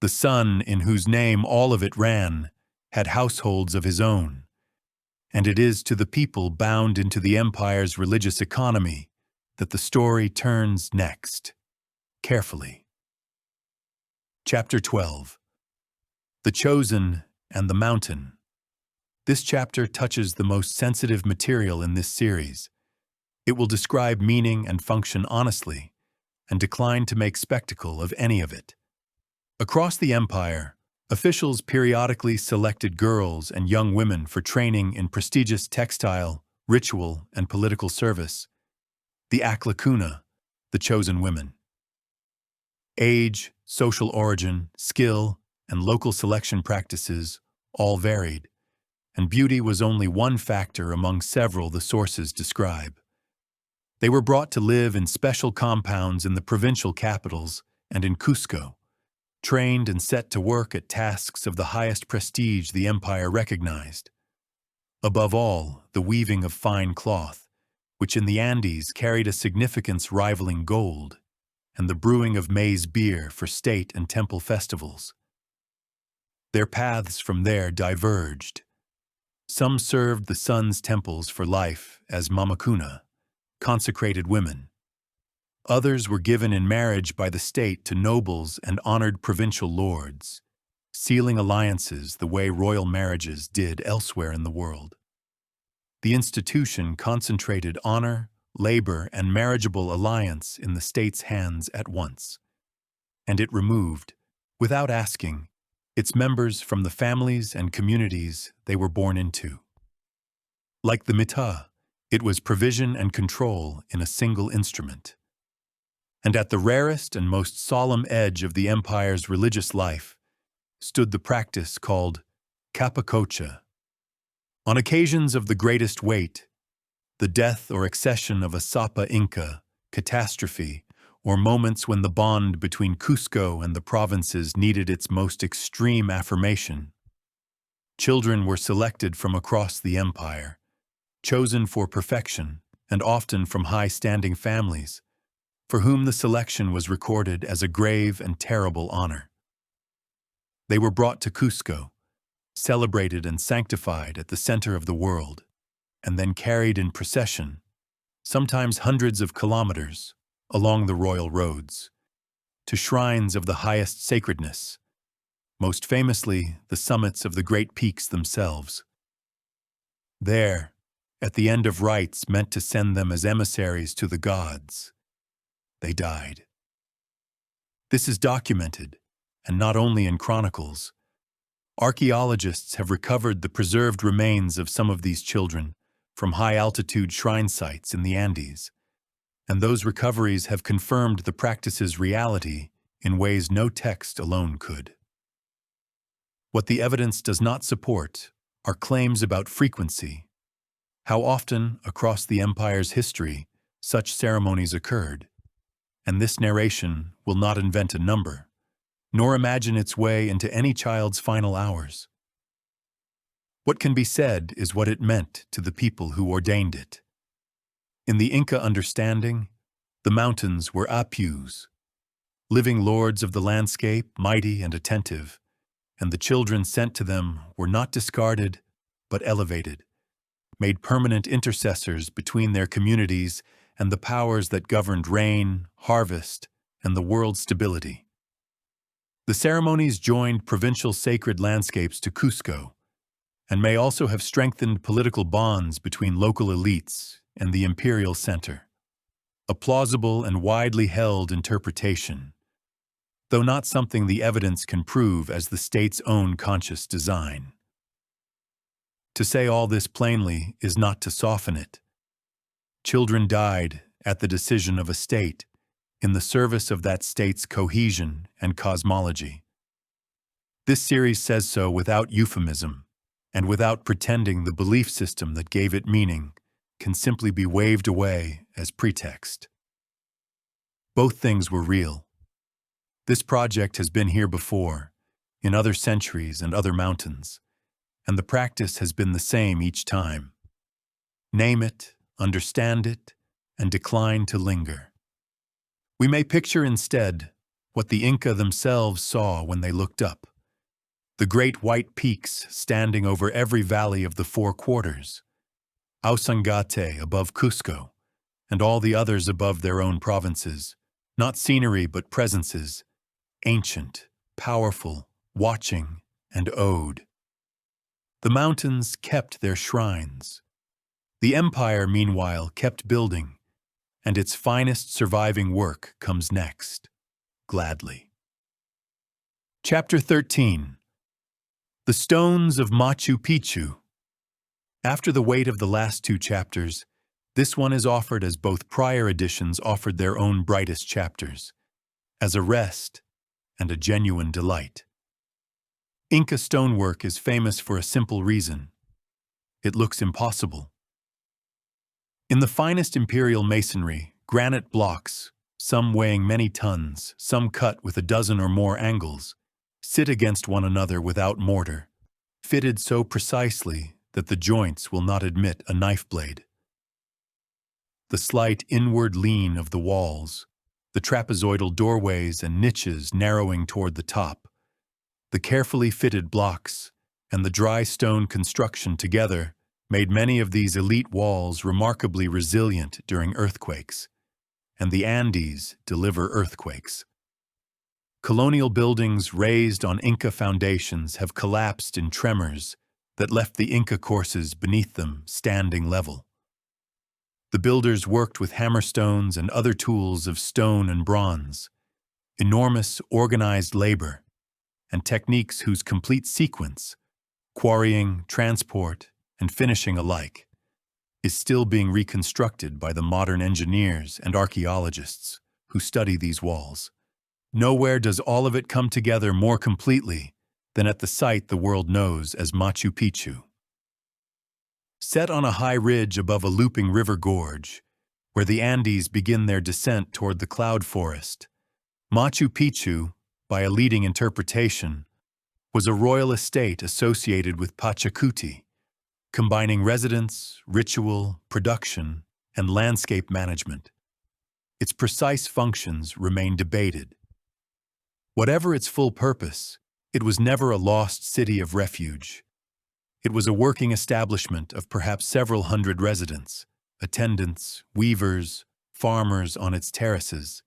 The son, in whose name all of it ran, had households of his own, and it is to the people bound into the empire's religious economy that the story turns next, carefully. Chapter 12. The Chosen and the Mountain. This chapter touches the most sensitive material in this series. It will describe meaning and function honestly, and decline to make spectacle of any of it. Across the empire, officials periodically selected girls and young women for training in prestigious textile, ritual, and political service. The Aklakuna, the chosen women. Age, social origin, skill, and local selection practices all varied, and beauty was only one factor among several the sources describe. They were brought to live in special compounds in the provincial capitals and in Cusco, trained and set to work at tasks of the highest prestige the empire recognized. Above all, the weaving of fine cloth, which in the Andes carried a significance rivaling gold, and the brewing of maize beer for state and temple festivals. Their paths from there diverged. Some served the sun's temples for life as mamakuna, consecrated women. Others were given in marriage by the state to nobles and honored provincial lords, sealing alliances the way royal marriages did elsewhere in the world. The institution concentrated honor, labor, and marriageable alliance in the state's hands at once, and it removed, without asking, its members from the families and communities they were born into. Like the Mita, it was provision and control in a single instrument. And at the rarest and most solemn edge of the empire's religious life stood the practice called capacocha. On occasions of the greatest weight, the death or accession of a Sapa Inca, catastrophe, or moments when the bond between Cusco and the provinces needed its most extreme affirmation, children were selected from across the empire, chosen for perfection, and often from high-standing families, for whom the selection was recorded as a grave and terrible honor. They were brought to Cusco, celebrated and sanctified at the center of the world, and then carried in procession, sometimes hundreds of kilometers, along the royal roads, to shrines of the highest sacredness, most famously the summits of the great peaks themselves. There, at the end of rites meant to send them as emissaries to the gods, they died. This is documented, and not only in chronicles. Archaeologists have recovered the preserved remains of some of these children from high-altitude shrine sites in the Andes, and those recoveries have confirmed the practice's reality in ways no text alone could. What the evidence does not support are claims about frequency, how often across the empire's history such ceremonies occurred, and this narration will not invent a number, nor imagine its way into any child's final hours. What can be said is what it meant to the people who ordained it. In the Inca understanding, the mountains were apus, living lords of the landscape, mighty and attentive, and the children sent to them were not discarded, but elevated, made permanent intercessors between their communities and the powers that governed rain, harvest, and the world's stability. The ceremonies joined provincial sacred landscapes to Cusco, and may also have strengthened political bonds between local elites and the imperial center. A plausible and widely held interpretation, though not something the evidence can prove as the state's own conscious design. To say all this plainly is not to soften it. Children died at the decision of a state, in the service of that state's cohesion and cosmology. This series says so without euphemism, and without pretending the belief system that gave it meaning can simply be waved away as pretext. Both things were real. This project has been here before, in other centuries and other mountains, and the practice has been the same each time. Name it, understand it, and decline to linger. We may picture instead what the Inca themselves saw when they looked up. The great white peaks standing over every valley of the four quarters, Ausangate above Cusco, and all the others above their own provinces, not scenery but presences, ancient, powerful, watching, and owed. The mountains kept their shrines. The empire, meanwhile, kept building, and its finest surviving work comes next, gladly. Chapter 13. The Stones of Machu Picchu. After the weight of the last two chapters, this one is offered as both prior editions offered their own brightest chapters, as a rest and a genuine delight. Inca stonework is famous for a simple reason. It looks impossible. In the finest imperial masonry, granite blocks, some weighing many tons, some cut with a dozen or more angles, sit against one another without mortar, fitted so precisely that the joints will not admit a knife blade. The slight inward lean of the walls, the trapezoidal doorways and niches narrowing toward the top, the carefully fitted blocks, and the dry stone construction together made many of these elite walls remarkably resilient during earthquakes, and the Andes deliver earthquakes. Colonial buildings raised on Inca foundations have collapsed in tremors that left the Inca courses beneath them standing level. The builders worked with hammerstones and other tools of stone and bronze, enormous organized labor, and techniques whose complete sequence, quarrying, transport, and finishing alike, is still being reconstructed by the modern engineers and archaeologists who study these walls. Nowhere does all of it come together more completely than at the site the world knows as Machu Picchu. Set on a high ridge above a looping river gorge, where the Andes begin their descent toward the cloud forest, Machu Picchu, by a leading interpretation, was a royal estate associated with Pachacuti, combining residence, ritual, production, and landscape management. Its precise functions remain debated. Whatever its full purpose, it was never a lost city of refuge. It was a working establishment of perhaps several hundred residents, attendants, weavers, farmers on its terraces,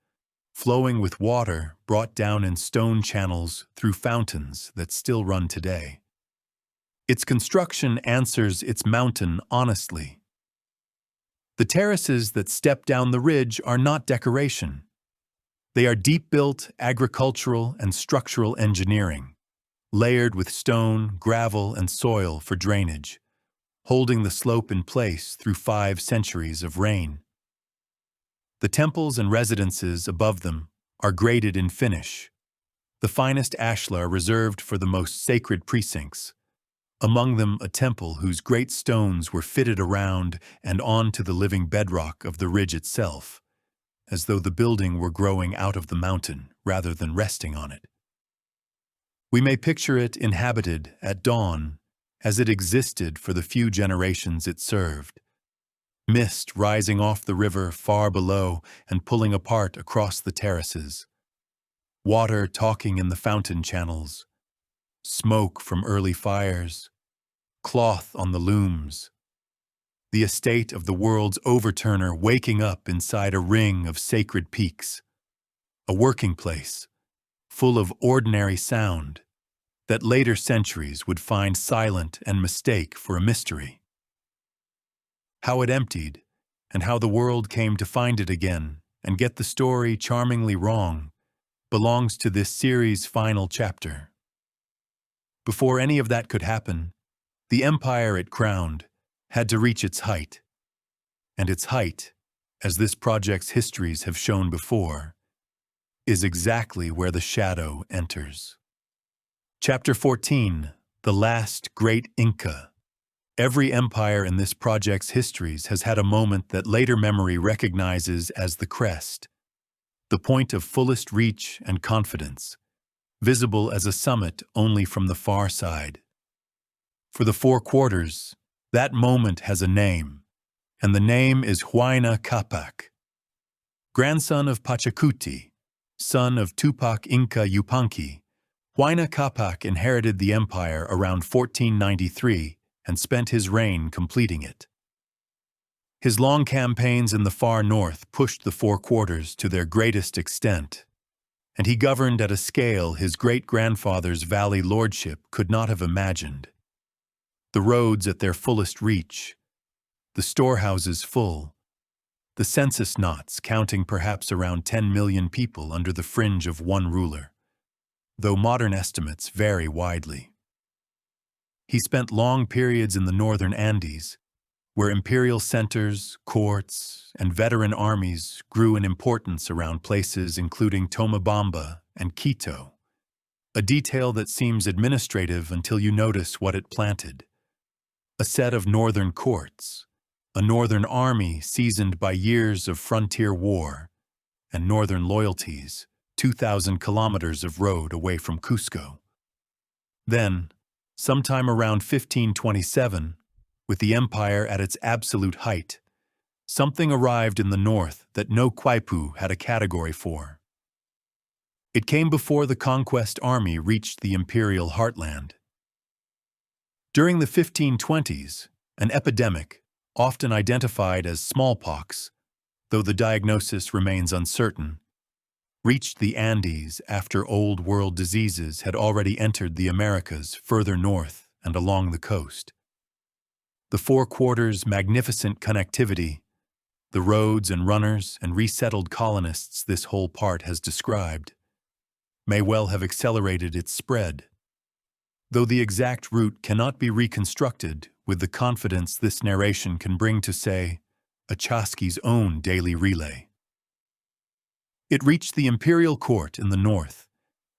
flowing with water brought down in stone channels through fountains that still run today. Its construction answers its mountain honestly. The terraces that step down the ridge are not decoration. They are deep-built agricultural and structural engineering, layered with stone, gravel, and soil for drainage, holding the slope in place through 5 centuries of rain. The temples and residences above them are graded in finish, the finest ashlar reserved for the most sacred precincts, among them a temple whose great stones were fitted around and onto the living bedrock of the ridge itself, as though the building were growing out of the mountain rather than resting on it. We may picture it inhabited at dawn as it existed for the few generations it served. Mist rising off the river far below and pulling apart across the terraces. Water talking in the fountain channels. Smoke from early fires. Cloth on the looms. The estate of the world's overturner waking up inside a ring of sacred peaks. A working place, full of ordinary sound, that later centuries would find silent and mistake for a mystery. How it emptied, and how the world came to find it again and get the story charmingly wrong, belongs to this series' final chapter. Before any of that could happen, the empire it crowned had to reach its height. And its height, as this project's histories have shown before, is exactly where the shadow enters. Chapter 14, The Last Great Inca. Every empire in this project's histories has had a moment that later memory recognizes as the crest, the point of fullest reach and confidence, visible as a summit only from the far side. For the 4 quarters, that moment has a name, and the name is Huayna Capac. Grandson of Pachacuti, son of Tupac Inca Yupanqui, Huayna Capac inherited the empire around 1493 and spent his reign completing it. His long campaigns in the far north pushed the 4 quarters to their greatest extent, and he governed at a scale his great-grandfather's valley lordship could not have imagined. The roads at their fullest reach, the storehouses full, the census knots counting perhaps around 10 million people under the fringe of one ruler, though modern estimates vary widely. He spent long periods in the northern Andes, where imperial centers, courts, and veteran armies grew in importance around places including Tomabamba and Quito, a detail that seems administrative until you notice what it planted. A set of northern courts, a northern army seasoned by years of frontier war, and northern loyalties, 2,000 kilometers of road away from Cusco. Then, sometime around 1527, with the empire at its absolute height, something arrived in the north that no quipu had a category for. It came before the conquest army reached the imperial heartland. During the 1520s, an epidemic, often identified as smallpox, though the diagnosis remains uncertain, reached the Andes after Old World diseases had already entered the Americas further north and along the coast. The Four Quarters' magnificent connectivity, the roads and runners and resettled colonists this whole part has described, may well have accelerated its spread, though the exact route cannot be reconstructed with the confidence this narration can bring to, say, a chasqui's own daily relay. It reached the imperial court in the north,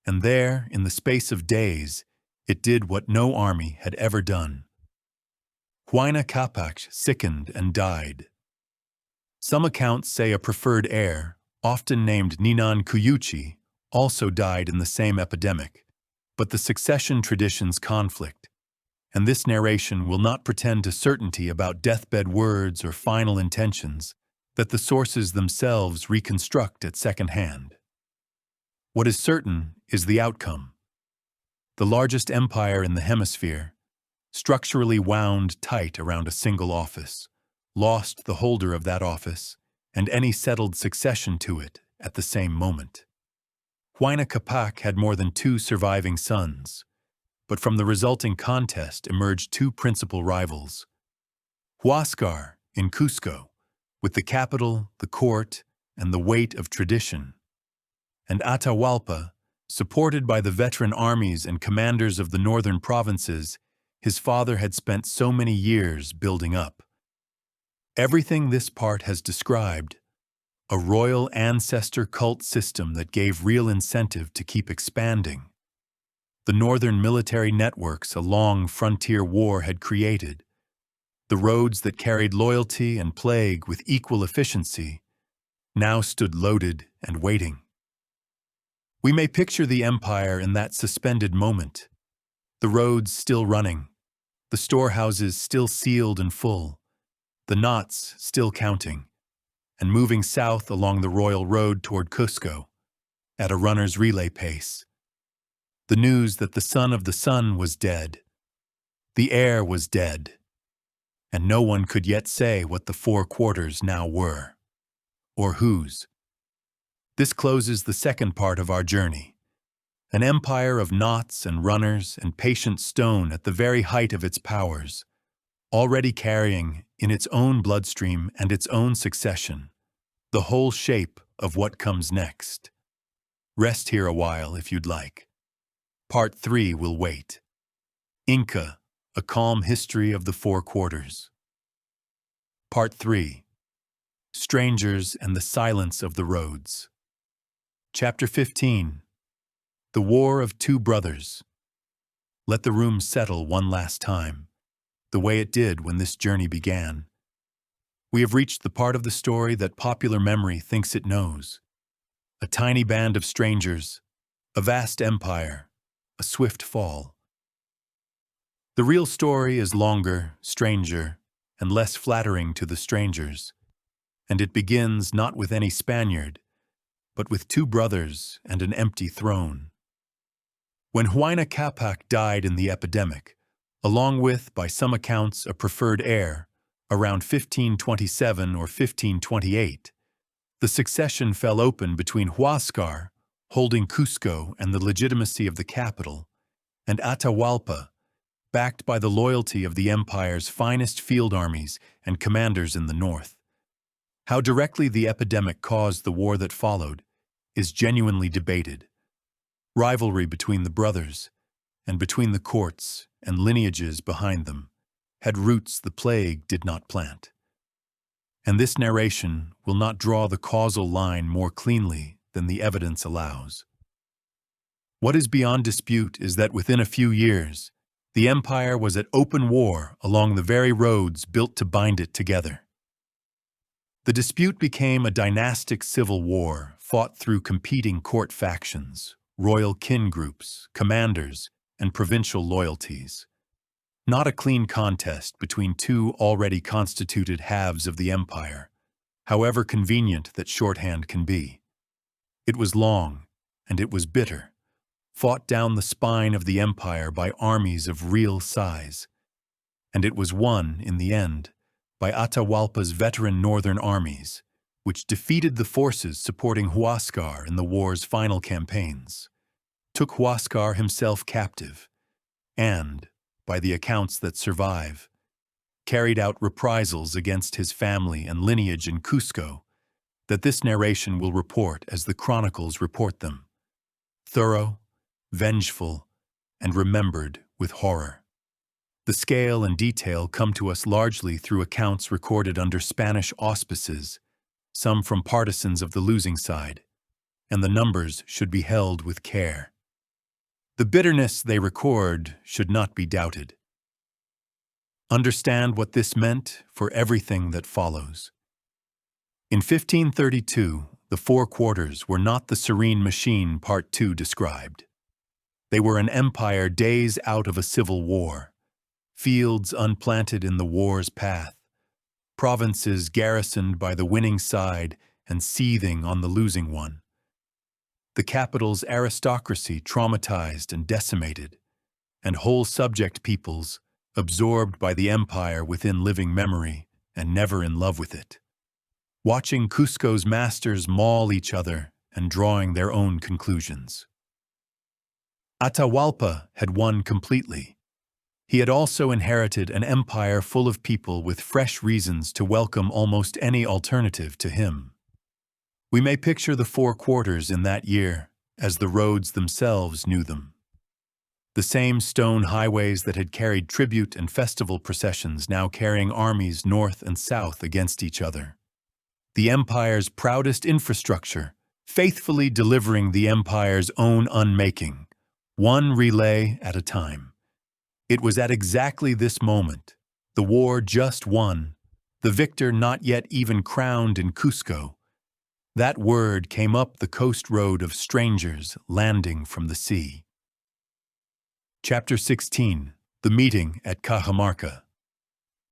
and there, in the space of days, it did what no army had ever done. Huayna Capac sickened and died. Some accounts say a preferred heir, often named Ninan Cuyuchi, also died in the same epidemic, but the succession traditions conflict, and this narration will not pretend to certainty about deathbed words or final intentions that the sources themselves reconstruct at second hand. What is certain is the outcome. The largest empire in the hemisphere, structurally wound tight around a single office, lost the holder of that office and any settled succession to it at the same moment. Huayna Capac had more than 2 surviving sons, but from the resulting contest emerged 2 principal rivals. Huáscar in Cusco, with the capital, the court, and the weight of tradition, and Atahualpa, supported by the veteran armies and commanders of the northern provinces his father had spent so many years building up. Everything this part has described, a royal ancestor cult system that gave real incentive to keep expanding. The northern military networks a long frontier war had created, the roads that carried loyalty and plague with equal efficiency, now stood loaded and waiting. We may picture the empire in that suspended moment, the roads still running, the storehouses still sealed and full, the knots still counting, and moving south along the royal road toward Cusco, at a runner's relay pace. The news that the son of the sun was dead, the heir was dead, and no one could yet say what the 4 quarters now were, or whose. This closes the second part of our journey, an empire of knots and runners and patient stone at the very height of its powers, already carrying, in its own bloodstream and its own succession, the whole shape of what comes next. Rest here a while if you'd like. Part 3 will wait. Inca, a calm history of the 4 quarters. Part 3. Strangers and the silence of the roads. Chapter 15. The War of Two Brothers. Let the room settle one last time, the way it did when this journey began. We have reached the part of the story that popular memory thinks it knows. A tiny band of strangers, a vast empire, a swift fall. The real story is longer, stranger, and less flattering to the strangers, and it begins not with any Spaniard, but with 2 brothers and an empty throne. When Huayna Capac died in the epidemic, along with, by some accounts, a preferred heir, around 1527 or 1528, the succession fell open between Huáscar, holding Cusco and the legitimacy of the capital, and Atahualpa, backed by the loyalty of the empire's finest field armies and commanders in the north. How directly the epidemic caused the war that followed is genuinely debated. Rivalry between the brothers, and between the courts and lineages behind them, had roots the plague did not plant. And this narration will not draw the causal line more cleanly than the evidence allows. What is beyond dispute is that within a few years, the empire was at open war along the very roads built to bind it together. The dispute became a dynastic civil war fought through competing court factions, royal kin groups, commanders, and provincial loyalties. Not a clean contest between two already constituted halves of the empire, however convenient that shorthand can be. It was long, and it was bitter, fought down the spine of the empire by armies of real size. And it was won, in the end, by Atahualpa's veteran northern armies, which defeated the forces supporting Huascar in the war's final campaigns, took Huascar himself captive, and, by the accounts that survive, carried out reprisals against his family and lineage in Cusco that this narration will report as the chronicles report them, thorough, vengeful, and remembered with horror. The scale and detail come to us largely through accounts recorded under Spanish auspices, some from partisans of the losing side, and the numbers should be held with care. The bitterness they record should not be doubted. Understand what this meant for everything that follows. In 1532, the Four Quarters were not the serene machine Part 2 described. They were an empire days out of a civil war, fields unplanted in the war's path, provinces garrisoned by the winning side and seething on the losing one. The capital's aristocracy traumatized and decimated, and whole subject peoples absorbed by the empire within living memory and never in love with it, watching Cusco's masters maul each other and drawing their own conclusions. Atahualpa had won completely. He had also inherited an empire full of people with fresh reasons to welcome almost any alternative to him. We may picture the Four Quarters in that year as the roads themselves knew them. The same stone highways that had carried tribute and festival processions now carrying armies north and south against each other. The empire's proudest infrastructure, faithfully delivering the empire's own unmaking, one relay at a time. It was at exactly this moment, the war just won, the victor not yet even crowned in Cusco, that word came up the coast road of strangers landing from the sea. Chapter 16. The Meeting at Cajamarca.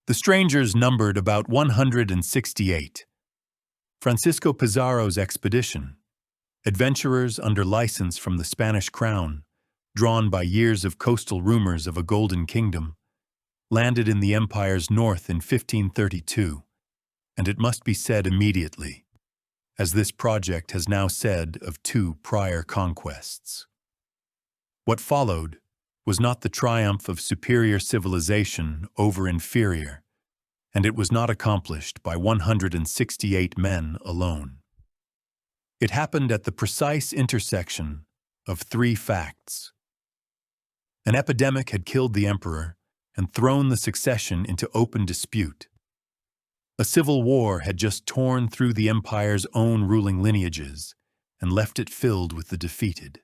The strangers numbered about 168. Francisco Pizarro's expedition, adventurers under license from the Spanish crown, drawn by years of coastal rumors of a golden kingdom, landed in the empire's north in 1532, and it must be said immediately, as this project has now said of two prior conquests. What followed was not the triumph of superior civilization over inferior, and it was not accomplished by 168 men alone. It happened at the precise intersection of three facts. An epidemic had killed the emperor and thrown the succession into open dispute. A civil war had just torn through the empire's own ruling lineages and left it filled with the defeated.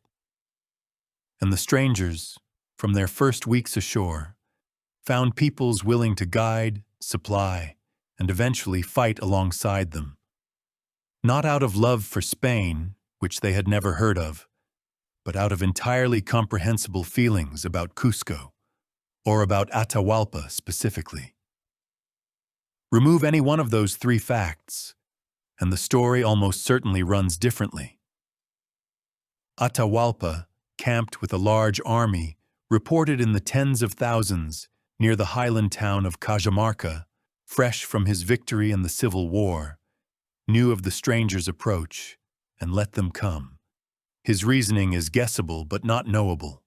And the strangers, from their first weeks ashore, found peoples willing to guide, supply, and eventually fight alongside them. Not out of love for Spain, which they had never heard of, but out of entirely comprehensible feelings about Cusco, or about Atahualpa specifically. Remove any one of those three facts, and the story almost certainly runs differently. Atahualpa, camped with a large army, reported in the tens of thousands near the highland town of Cajamarca, fresh from his victory in the Civil War, knew of the strangers' approach and let them come. His reasoning is guessable but not knowable.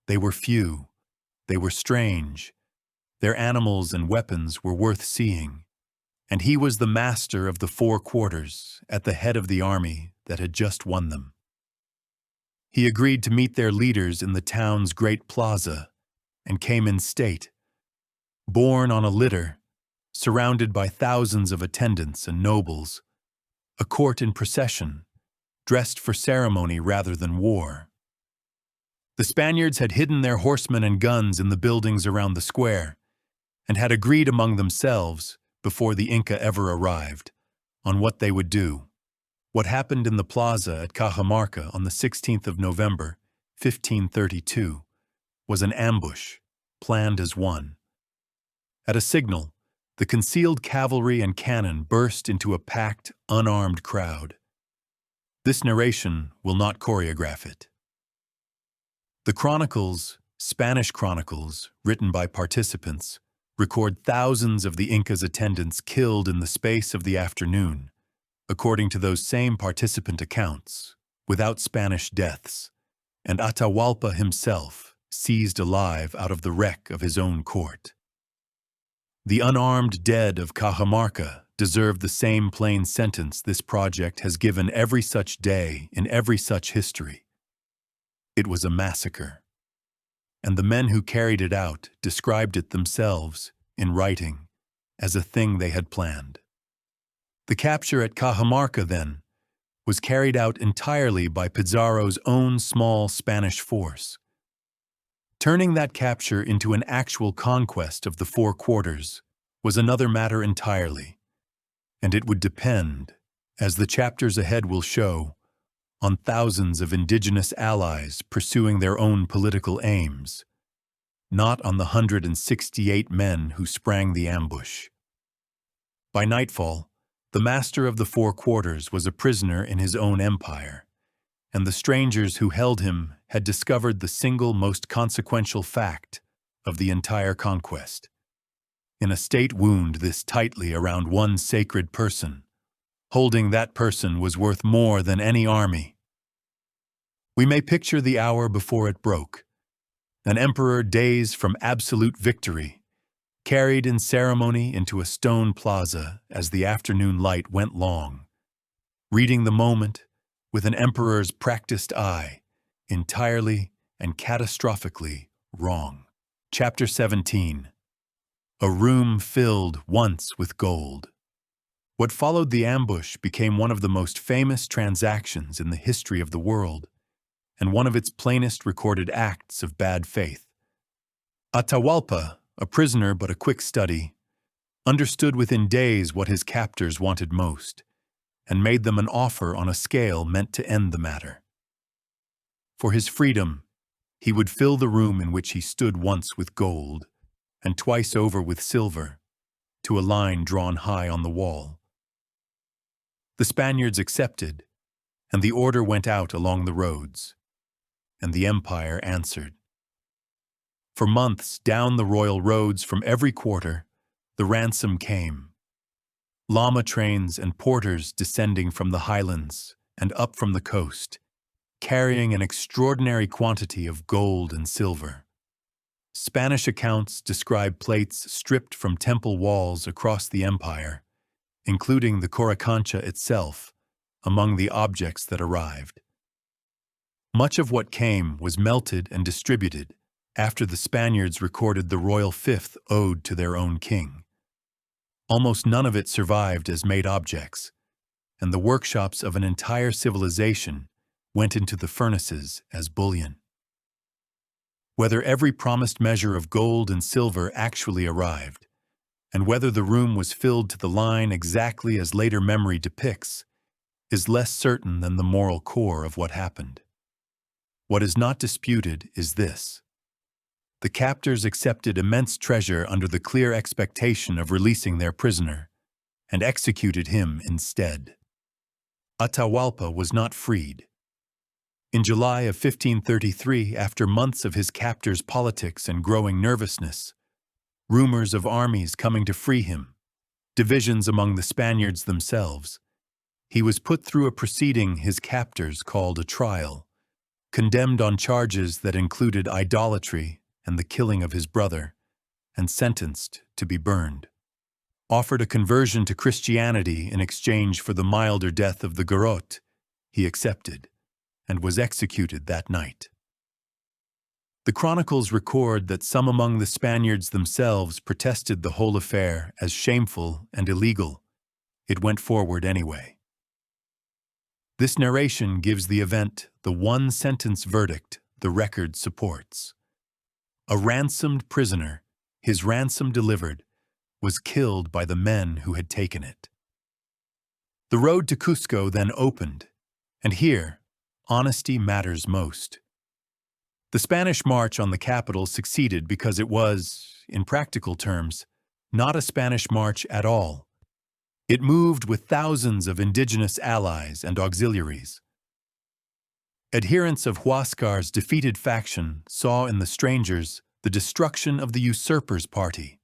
They were few, They were strange. Their animals and weapons were worth seeing, and he was the master of the four quarters at the head of the army that had just won them. He agreed to meet their leaders in the town's great plaza and came in state, borne on a litter, surrounded by thousands of attendants and nobles, a court in procession, dressed for ceremony rather than war. The Spaniards had hidden their horsemen and guns in the buildings around the square and had agreed among themselves, before the Inca ever arrived, on what they would do. What happened in the plaza at Cajamarca on the 16th of November, 1532, was an ambush, planned as one. At a signal, the concealed cavalry and cannon burst into a packed, unarmed crowd. This narration will not choreograph it. The chronicles, Spanish chronicles, written by participants, record thousands of the Inca's attendants killed in the space of the afternoon, according to those same participant accounts, without Spanish deaths, and Atahualpa himself seized alive out of the wreck of his own court. The unarmed dead of Cajamarca deserve the same plain sentence this project has given every such day in every such history. It was a massacre, and the men who carried it out described it themselves, in writing, as a thing they had planned. The capture at Cajamarca, then, was carried out entirely by Pizarro's own small Spanish force. Turning that capture into an actual conquest of the four quarters was another matter entirely, and it would depend, as the chapters ahead will show, on thousands of indigenous allies pursuing their own political aims, not on the 168 men who sprang the ambush. By nightfall, the master of the four quarters was a prisoner in his own empire, and the strangers who held him had discovered the single most consequential fact of the entire conquest. In a state wound this tightly around one sacred person, holding that person was worth more than any army. We may picture the hour before it broke, an emperor dazed from absolute victory, carried in ceremony into a stone plaza as the afternoon light went long, reading the moment with an emperor's practiced eye, entirely and catastrophically wrong. Chapter 17. A room filled once with gold. What followed the ambush became one of the most famous transactions in the history of the world, and one of its plainest recorded acts of bad faith. Atahualpa, a prisoner but a quick study, understood within days what his captors wanted most, and made them an offer on a scale meant to end the matter. For his freedom, he would fill the room in which he stood once with gold, and twice over with silver, to a line drawn high on the wall. The Spaniards accepted, and the order went out along the roads, and the empire answered. For months, down the royal roads from every quarter, the ransom came. Llama trains and porters descending from the highlands and up from the coast, carrying an extraordinary quantity of gold and silver. Spanish accounts describe plates stripped from temple walls across the empire, including the Coricancha itself, among the objects that arrived. Much of what came was melted and distributed after the Spaniards recorded the royal fifth ode to their own king. Almost none of it survived as made objects, and the workshops of an entire civilization went into the furnaces as bullion. Whether every promised measure of gold and silver actually arrived, and whether the room was filled to the line exactly as later memory depicts, is less certain than the moral core of what happened. What is not disputed is this: the captors accepted immense treasure under the clear expectation of releasing their prisoner, and executed him instead. Atahualpa was not freed. In July of 1533, after months of his captors' politics and growing nervousness, rumors of armies coming to free him, divisions among the Spaniards themselves, he was put through a proceeding his captors called a trial, condemned on charges that included idolatry, and the killing of his brother, and sentenced to be burned. Offered a conversion to Christianity in exchange for the milder death of the garrote, he accepted, and was executed that night. The chronicles record that some among the Spaniards themselves protested the whole affair as shameful and illegal. It went forward anyway. This narration gives the event the one-sentence verdict the record supports. A ransomed prisoner, his ransom delivered, was killed by the men who had taken it. The road to Cusco then opened, and here, honesty matters most. The Spanish march on the capital succeeded because it was, in practical terms, not a Spanish march at all. It moved with thousands of indigenous allies and auxiliaries. Adherents of Huáscar's defeated faction saw in the strangers the destruction of the usurper's party.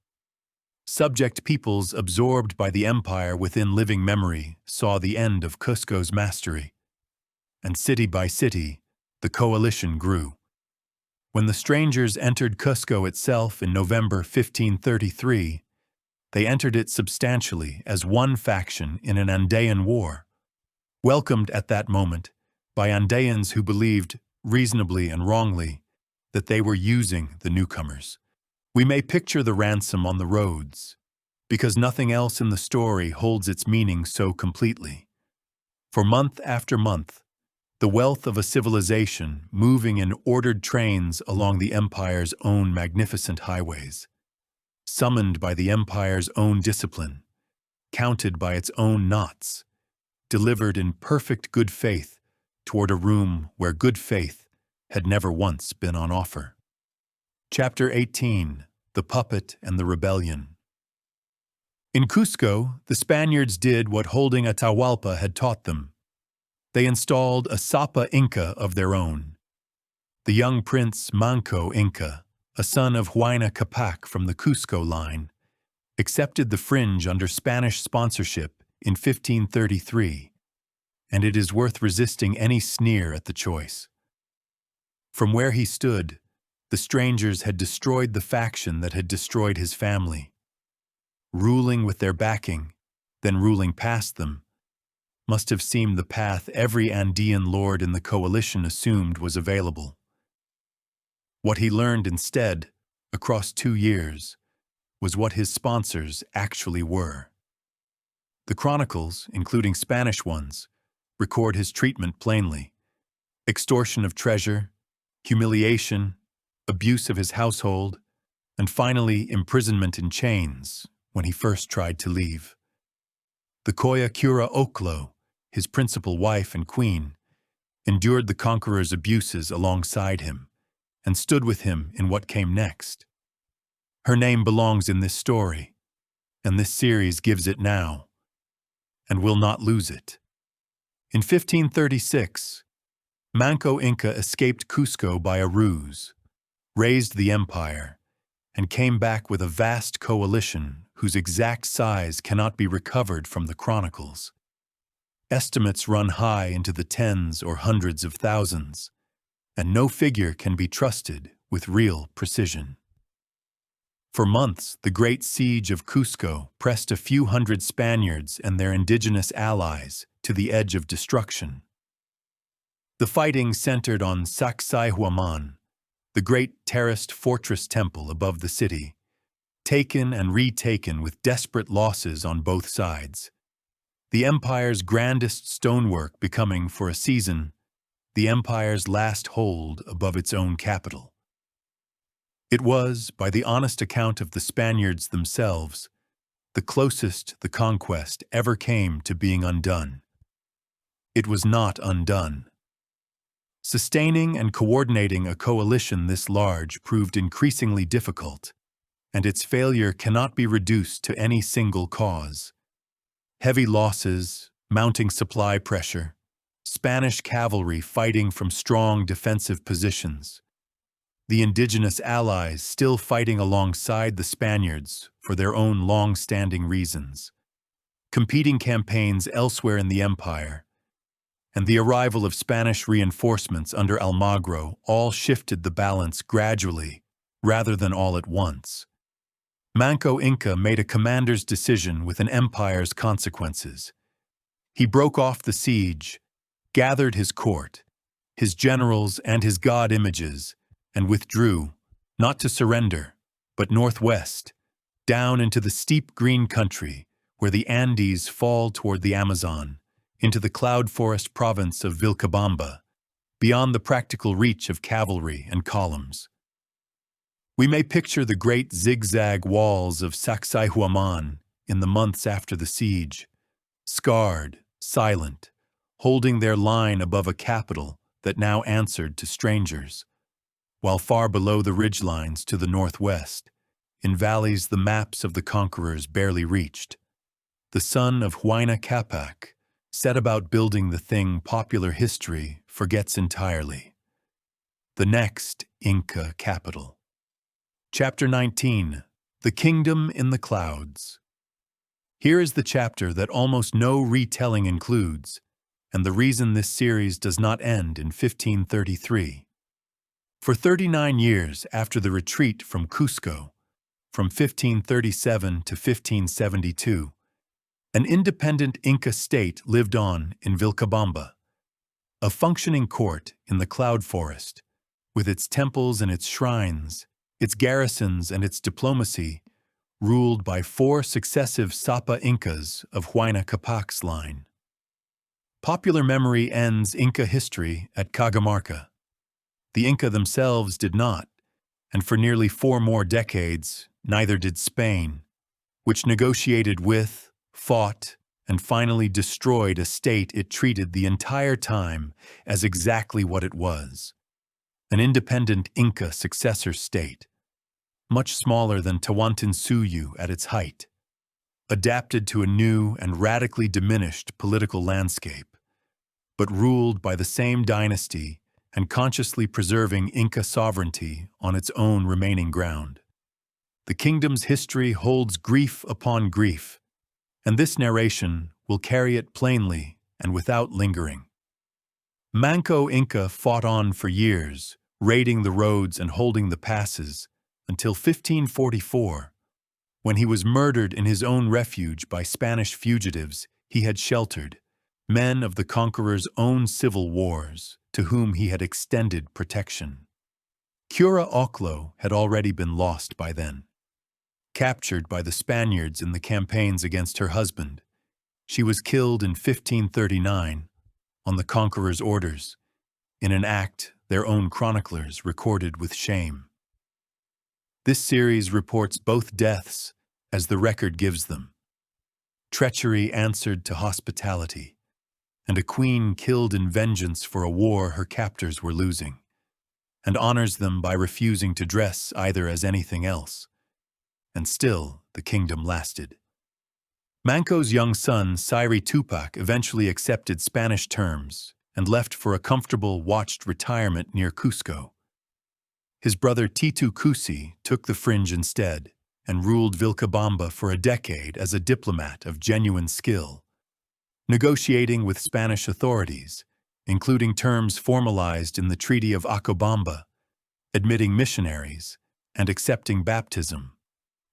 Subject peoples absorbed by the empire within living memory saw the end of Cusco's mastery. And city by city, the coalition grew. When the strangers entered Cusco itself in November 1533, they entered it substantially as one faction in an Andean war, welcomed at that moment by Andeans who believed, reasonably and wrongly, that they were using the newcomers. We may picture the ransom on the roads, because nothing else in the story holds its meaning so completely. For month after month, the wealth of a civilization moving in ordered trains along the empire's own magnificent highways, summoned by the empire's own discipline, counted by its own knots, delivered in perfect good faith toward a room where good faith had never once been on offer. Chapter 18: The Puppet and the Rebellion. In Cusco, the Spaniards did what holding Atahualpa had taught them. They installed a Sapa Inca of their own. The young prince Manco Inca, a son of Huayna Capac from the Cusco line, accepted the fringe under Spanish sponsorship in 1533, and it is worth resisting any sneer at the choice. From where he stood, the strangers had destroyed the faction that had destroyed his family. Ruling with their backing, then ruling past them, must have seemed the path every Andean lord in the coalition assumed was available. What he learned instead, across 2 years, was what his sponsors actually were. The chronicles, including Spanish ones, record his treatment plainly: extortion of treasure, humiliation, abuse of his household, and finally imprisonment in chains when he first tried to leave. The Coya Cura Oklo, his principal wife and queen, endured the conqueror's abuses alongside him and stood with him in what came next. Her name belongs in this story, and this series gives it now, and will not lose it. In 1536, Manco Inca escaped Cusco by a ruse, raised the empire, and came back with a vast coalition whose exact size cannot be recovered from the chronicles. Estimates run high into the tens or hundreds of thousands, and no figure can be trusted with real precision. For months, the great siege of Cusco pressed a few hundred Spaniards and their indigenous allies to the edge of destruction. The fighting centered on Sacsayhuaman, the great terraced fortress temple above the city, taken and retaken with desperate losses on both sides. The empire's grandest stonework becoming, for a season, the empire's last hold above its own capital. It was, by the honest account of the Spaniards themselves, the closest the conquest ever came to being undone. It was not undone. Sustaining and coordinating a coalition this large proved increasingly difficult, and its failure cannot be reduced to any single cause. Heavy losses, mounting supply pressure, Spanish cavalry fighting from strong defensive positions, the indigenous allies still fighting alongside the Spaniards for their own long-standing reasons, competing campaigns elsewhere in the empire, and the arrival of Spanish reinforcements under Almagro all shifted the balance gradually rather than all at once. Manco Inca made a commander's decision with an empire's consequences. He broke off the siege, gathered his court, his generals and his god images, and withdrew, not to surrender, but northwest, down into the steep green country where the Andes fall toward the Amazon, into the cloud forest province of Vilcabamba, beyond the practical reach of cavalry and columns. We may picture the great zigzag walls of Sacsayhuaman in the months after the siege, scarred, silent, holding their line above a capital that now answered to strangers, while far below the ridgelines to the northwest, in valleys the maps of the conquerors barely reached, the son of Huayna Capac set about building the thing popular history forgets entirely: the next Inca capital. Chapter 19, The Kingdom in the Clouds. Here is the chapter that almost no retelling includes, and the reason this series does not end in 1533. For 39 years after the retreat from Cusco, from 1537 to 1572, an independent Inca state lived on in Vilcabamba, a functioning court in the cloud forest, with its temples and its shrines, its garrisons and its diplomacy, ruled by 4 successive Sapa Incas of Huayna Capac's line. Popular memory ends Inca history at Cajamarca. The Inca themselves did not, and for nearly 4 more decades, neither did Spain, which negotiated with, fought, and finally destroyed a state it treated the entire time as exactly what it was: an independent Inca successor state, much smaller than Tawantinsuyu at its height, adapted to a new and radically diminished political landscape, but ruled by the same dynasty and consciously preserving Inca sovereignty on its own remaining ground. The kingdom's history holds grief upon grief, and this narration will carry it plainly and without lingering. Manco Inca fought on for years, raiding the roads and holding the passes, until 1544, when he was murdered in his own refuge by Spanish fugitives he had sheltered, men of the conqueror's own civil wars, to whom he had extended protection. Cura Oclo had already been lost by then. Captured by the Spaniards in the campaigns against her husband, she was killed in 1539 on the conqueror's orders, in an act their own chroniclers recorded with shame. This series reports both deaths as the record gives them. Treachery answered to hospitality, and a queen killed in vengeance for a war her captors were losing, and honors them by refusing to dress either as anything else. And still the kingdom lasted. Manco's young son, Sairi Tupac, eventually accepted Spanish terms and left for a comfortable, watched retirement near Cusco. His brother Titu Cusi took the fringe instead and ruled Vilcabamba for a decade as a diplomat of genuine skill, negotiating with Spanish authorities, including terms formalized in the Treaty of Acobamba, admitting missionaries and accepting baptism,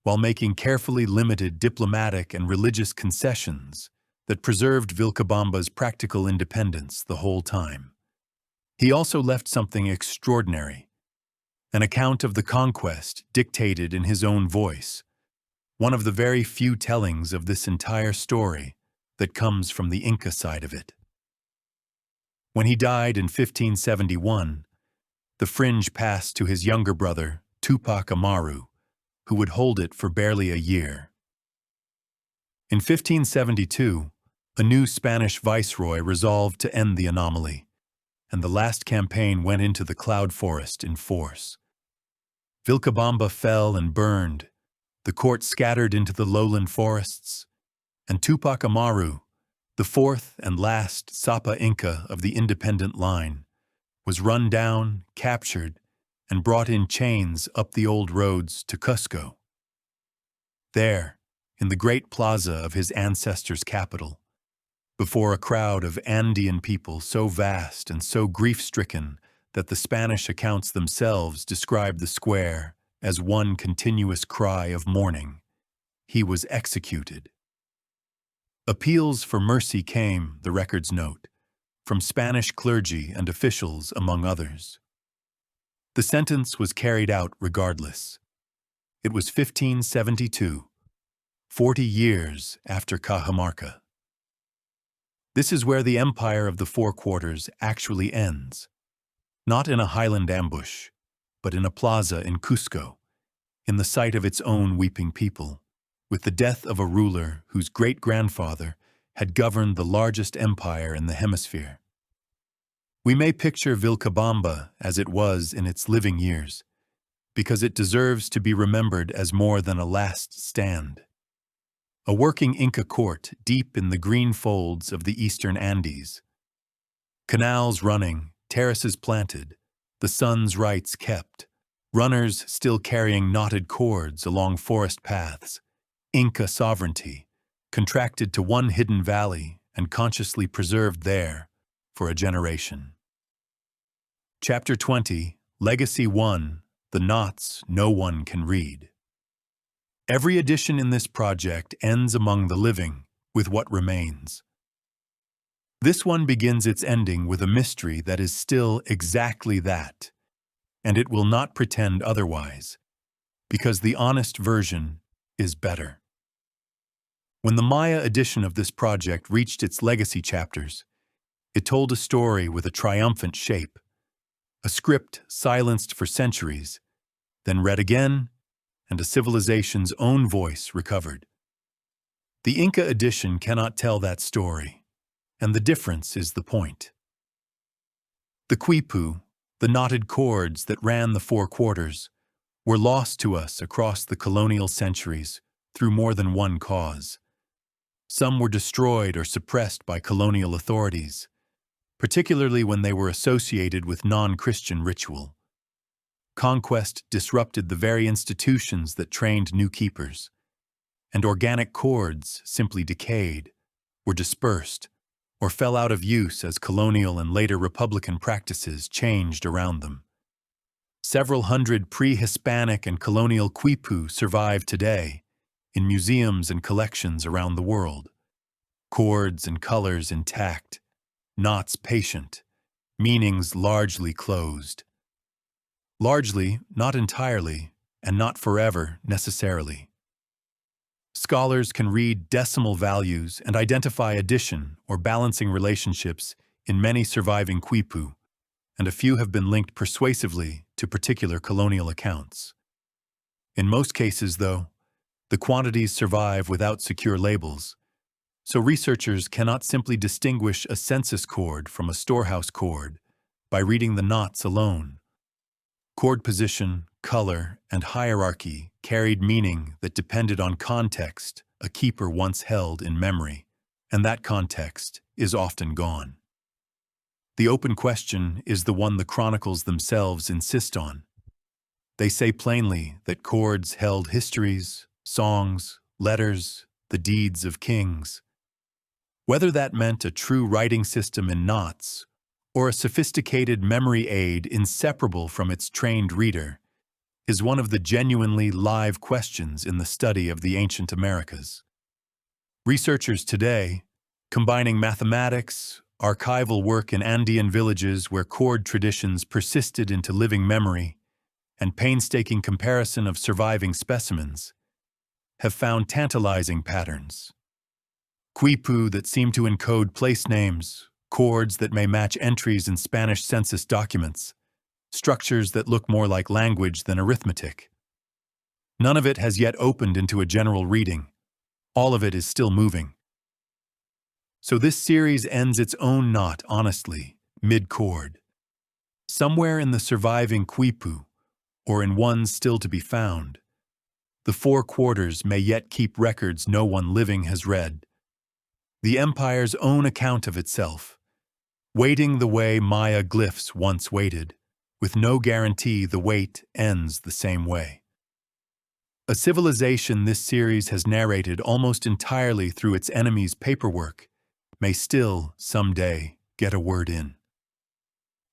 while making carefully limited diplomatic and religious concessions that preserved Vilcabamba's practical independence the whole time. He also left something extraordinary: an account of the conquest dictated in his own voice, one of the very few tellings of this entire story that comes from the Inca side of it. When he died in 1571, the fringe passed to his younger brother, Tupac Amaru, who would hold it for barely a year. In 1572, a new Spanish viceroy resolved to end the anomaly, and the last campaign went into the cloud forest in force. Vilcabamba fell and burned, the court scattered into the lowland forests, and Tupac Amaru, the 4th and last Sapa Inca of the independent line, was run down, captured, and brought in chains up the old roads to Cusco. There, in the great plaza of his ancestors' capital, before a crowd of Andean people so vast and so grief-stricken that the Spanish accounts themselves describe the square as one continuous cry of mourning, he was executed. Appeals for mercy came, the records note, from Spanish clergy and officials, among others. The sentence was carried out regardless. It was 1572, 40 years after Cajamarca. This is where the Empire of the Four Quarters actually ends, not in a highland ambush, but in a plaza in Cusco, in the sight of its own weeping people, with the death of a ruler whose great-grandfather had governed the largest empire in the hemisphere. We may picture Vilcabamba as it was in its living years, because it deserves to be remembered as more than a last stand. A working Inca court deep in the green folds of the eastern Andes. Canals running, terraces planted, the sun's rights kept, runners still carrying knotted cords along forest paths, Inca sovereignty, contracted to one hidden valley and consciously preserved there for a generation. Chapter 20, Legacy 1, The Knots No One Can Read. Every edition in this project ends among the living with what remains. This one begins its ending with a mystery that is still exactly that, and it will not pretend otherwise, because the honest version is better. When the Maya edition of this project reached its legacy chapters, it told a story with a triumphant shape, a script silenced for centuries, then read again, and a civilization's own voice recovered. The Inca edition cannot tell that story, and the difference is the point. The quipu, the knotted cords that ran the four quarters, were lost to us across the colonial centuries through more than one cause. Some were destroyed or suppressed by colonial authorities, particularly when they were associated with non-Christian ritual. Conquest disrupted the very institutions that trained new keepers, and organic cords simply decayed, were dispersed, or fell out of use as colonial and later republican practices changed around them. Several hundred pre-Hispanic and colonial quipu survive today in museums and collections around the world. Chords and colors intact, knots patient, meanings largely closed. Largely, not entirely, and not forever necessarily. Scholars can read decimal values and identify addition or balancing relationships in many surviving quipu, and a few have been linked persuasively to particular colonial accounts. In most cases, though, the quantities survive without secure labels, so researchers cannot simply distinguish a census cord from a storehouse cord by reading the knots alone. Cord position, color, and hierarchy carried meaning that depended on context a keeper once held in memory, and that context is often gone. The open question is the one the chronicles themselves insist on. They say plainly that cords held histories, songs, letters, the deeds of kings. Whether that meant a true writing system in knots, or a sophisticated memory aid inseparable from its trained reader, is one of the genuinely live questions in the study of the ancient Americas. Researchers today, combining mathematics, archival work in Andean villages where cord traditions persisted into living memory, and painstaking comparison of surviving specimens, have found tantalizing patterns. Quipu that seem to encode place names, chords that may match entries in Spanish census documents, structures that look more like language than arithmetic. None of it has yet opened into a general reading. All of it is still moving. So this series ends its own knot honestly, mid-chord. Somewhere in the surviving quipu, or in one still to be found, the four quarters may yet keep records no one living has read. The empire's own account of itself, waiting the way Maya glyphs once waited, with no guarantee the wait ends the same way. A civilization this series has narrated almost entirely through its enemies' paperwork may still, someday, get a word in.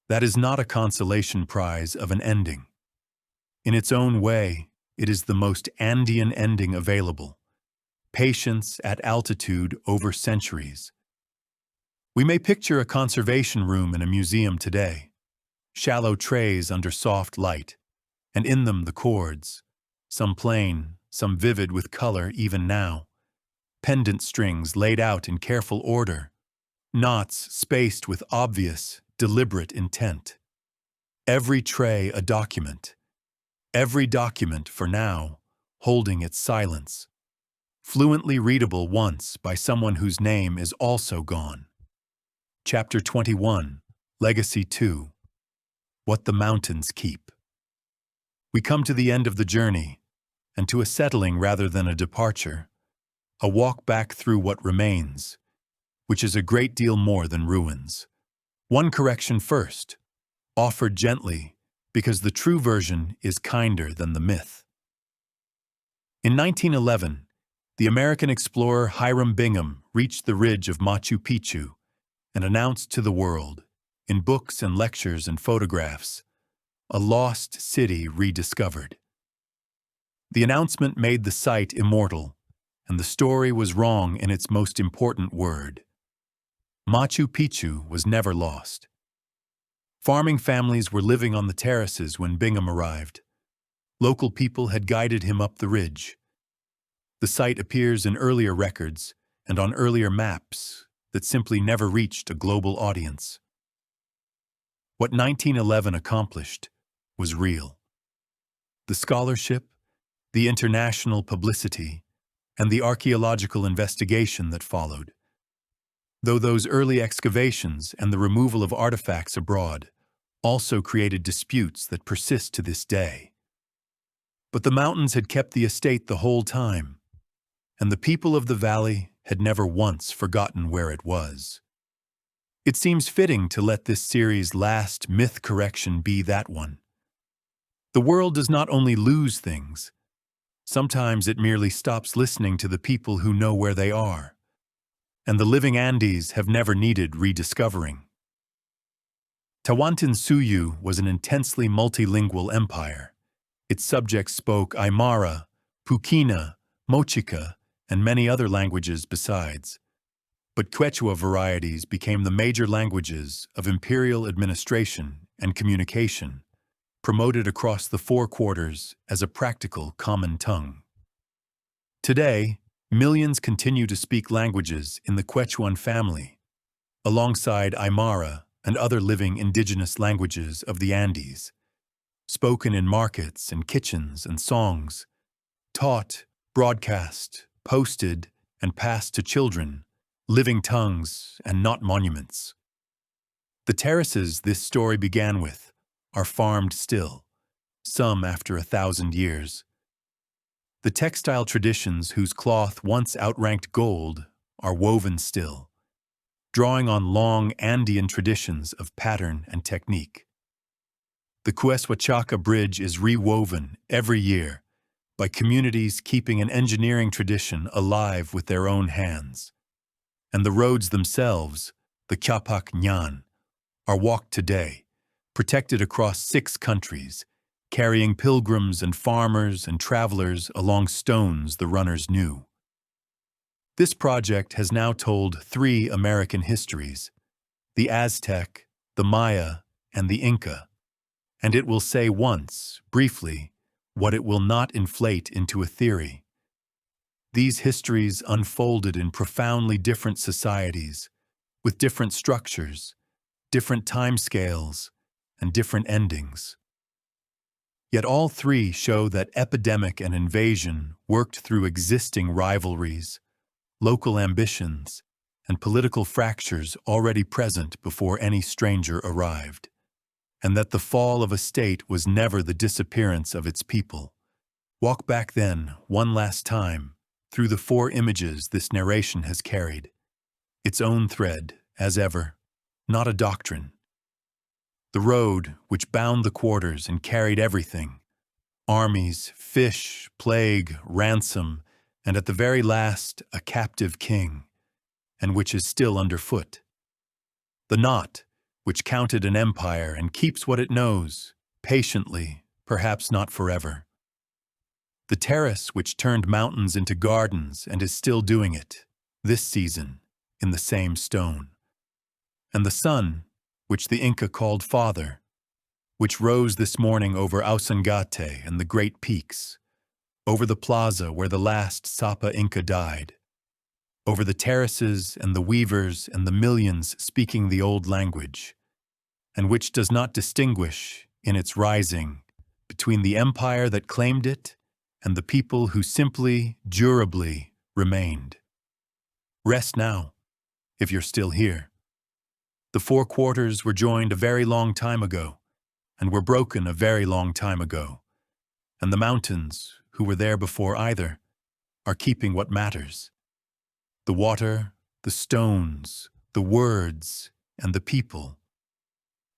That is not a consolation prize of an ending. In its own way, it is the most Andean ending available. Patience at altitude over centuries. We may picture a conservation room in a museum today. Shallow trays under soft light, and in them the chords, some plain, some vivid with color even now. Pendant strings laid out in careful order, knots spaced with obvious, deliberate intent. Every tray a document. Every document, for now, holding its silence. Fluently readable once by someone whose name is also gone. Chapter 21, Legacy 2. What the Mountains Keep. We come to the end of the journey, and to a settling rather than a departure, a walk back through what remains, which is a great deal more than ruins. One correction first, offered gently, because the true version is kinder than the myth. In 1911, the American explorer Hiram Bingham reached the ridge of Machu Picchu and announced to the world, in books and lectures and photographs, a lost city rediscovered. The announcement made the site immortal, and the story was wrong in its most important word. Machu Picchu was never lost. Farming families were living on the terraces when Bingham arrived. Local people had guided him up the ridge. The site appears in earlier records and on earlier maps that simply never reached a global audience. What 1911 accomplished was real. The scholarship, the international publicity, and the archaeological investigation that followed. Though those early excavations and the removal of artifacts abroad also created disputes that persist to this day. But the mountains had kept the estate the whole time, and the people of the valley had never once forgotten where it was. It seems fitting to let this series' last myth correction be that one. The world does not only lose things, sometimes it merely stops listening to the people who know where they are. And the living Andes have never needed rediscovering. Tawantinsuyu was an intensely multilingual empire. Its subjects spoke Aymara, Puquina, Mochica, and many other languages besides. But Quechua varieties became the major languages of imperial administration and communication, promoted across the four quarters as a practical common tongue. Today, millions continue to speak languages in the Quechuan family, alongside Aymara and other living indigenous languages of the Andes, spoken in markets and kitchens and songs, taught, broadcast, posted, and passed to children, living tongues and not monuments. The terraces this story began with are farmed still, some after 1,000 years. The textile traditions whose cloth once outranked gold are woven still, drawing on long Andean traditions of pattern and technique. The Huayna Bridge is rewoven every year by communities keeping an engineering tradition alive with their own hands. And the roads themselves, the Capac Nyan, are walked today, protected across 6 countries, carrying pilgrims and farmers and travelers along stones the runners knew. This project has now told 3 American histories, the Aztec, the Maya, and the Inca, and it will say once, briefly, what it will not inflate into a theory. These histories unfolded in profoundly different societies, with different structures, different timescales, and different endings. Yet all 3 show that epidemic and invasion worked through existing rivalries, local ambitions, and political fractures already present before any stranger arrived, and that the fall of a state was never the disappearance of its people. Walk back then, one last time, through the 4 images this narration has carried. Its own thread, as ever, not a doctrine. The road which bound the quarters and carried everything, armies, fish, plague, ransom, and at the very last, a captive king, and which is still underfoot. The knot, which counted an empire and keeps what it knows, patiently, perhaps not forever. The terrace which turned mountains into gardens and is still doing it, this season, in the same stone. And the sun, which the Inca called Father, which rose this morning over Ausangate and the great peaks, over the plaza where the last Sapa Inca died, over the terraces and the weavers and the millions speaking the old language, and which does not distinguish, in its rising, between the empire that claimed it and the people who simply, durably remained. Rest now, if you're still here. The four quarters were joined a very long time ago, and were broken a very long time ago, and the mountains, who were there before either, are keeping what matters. The water, the stones, the words, and the people.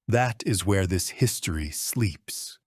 That is where this history sleeps.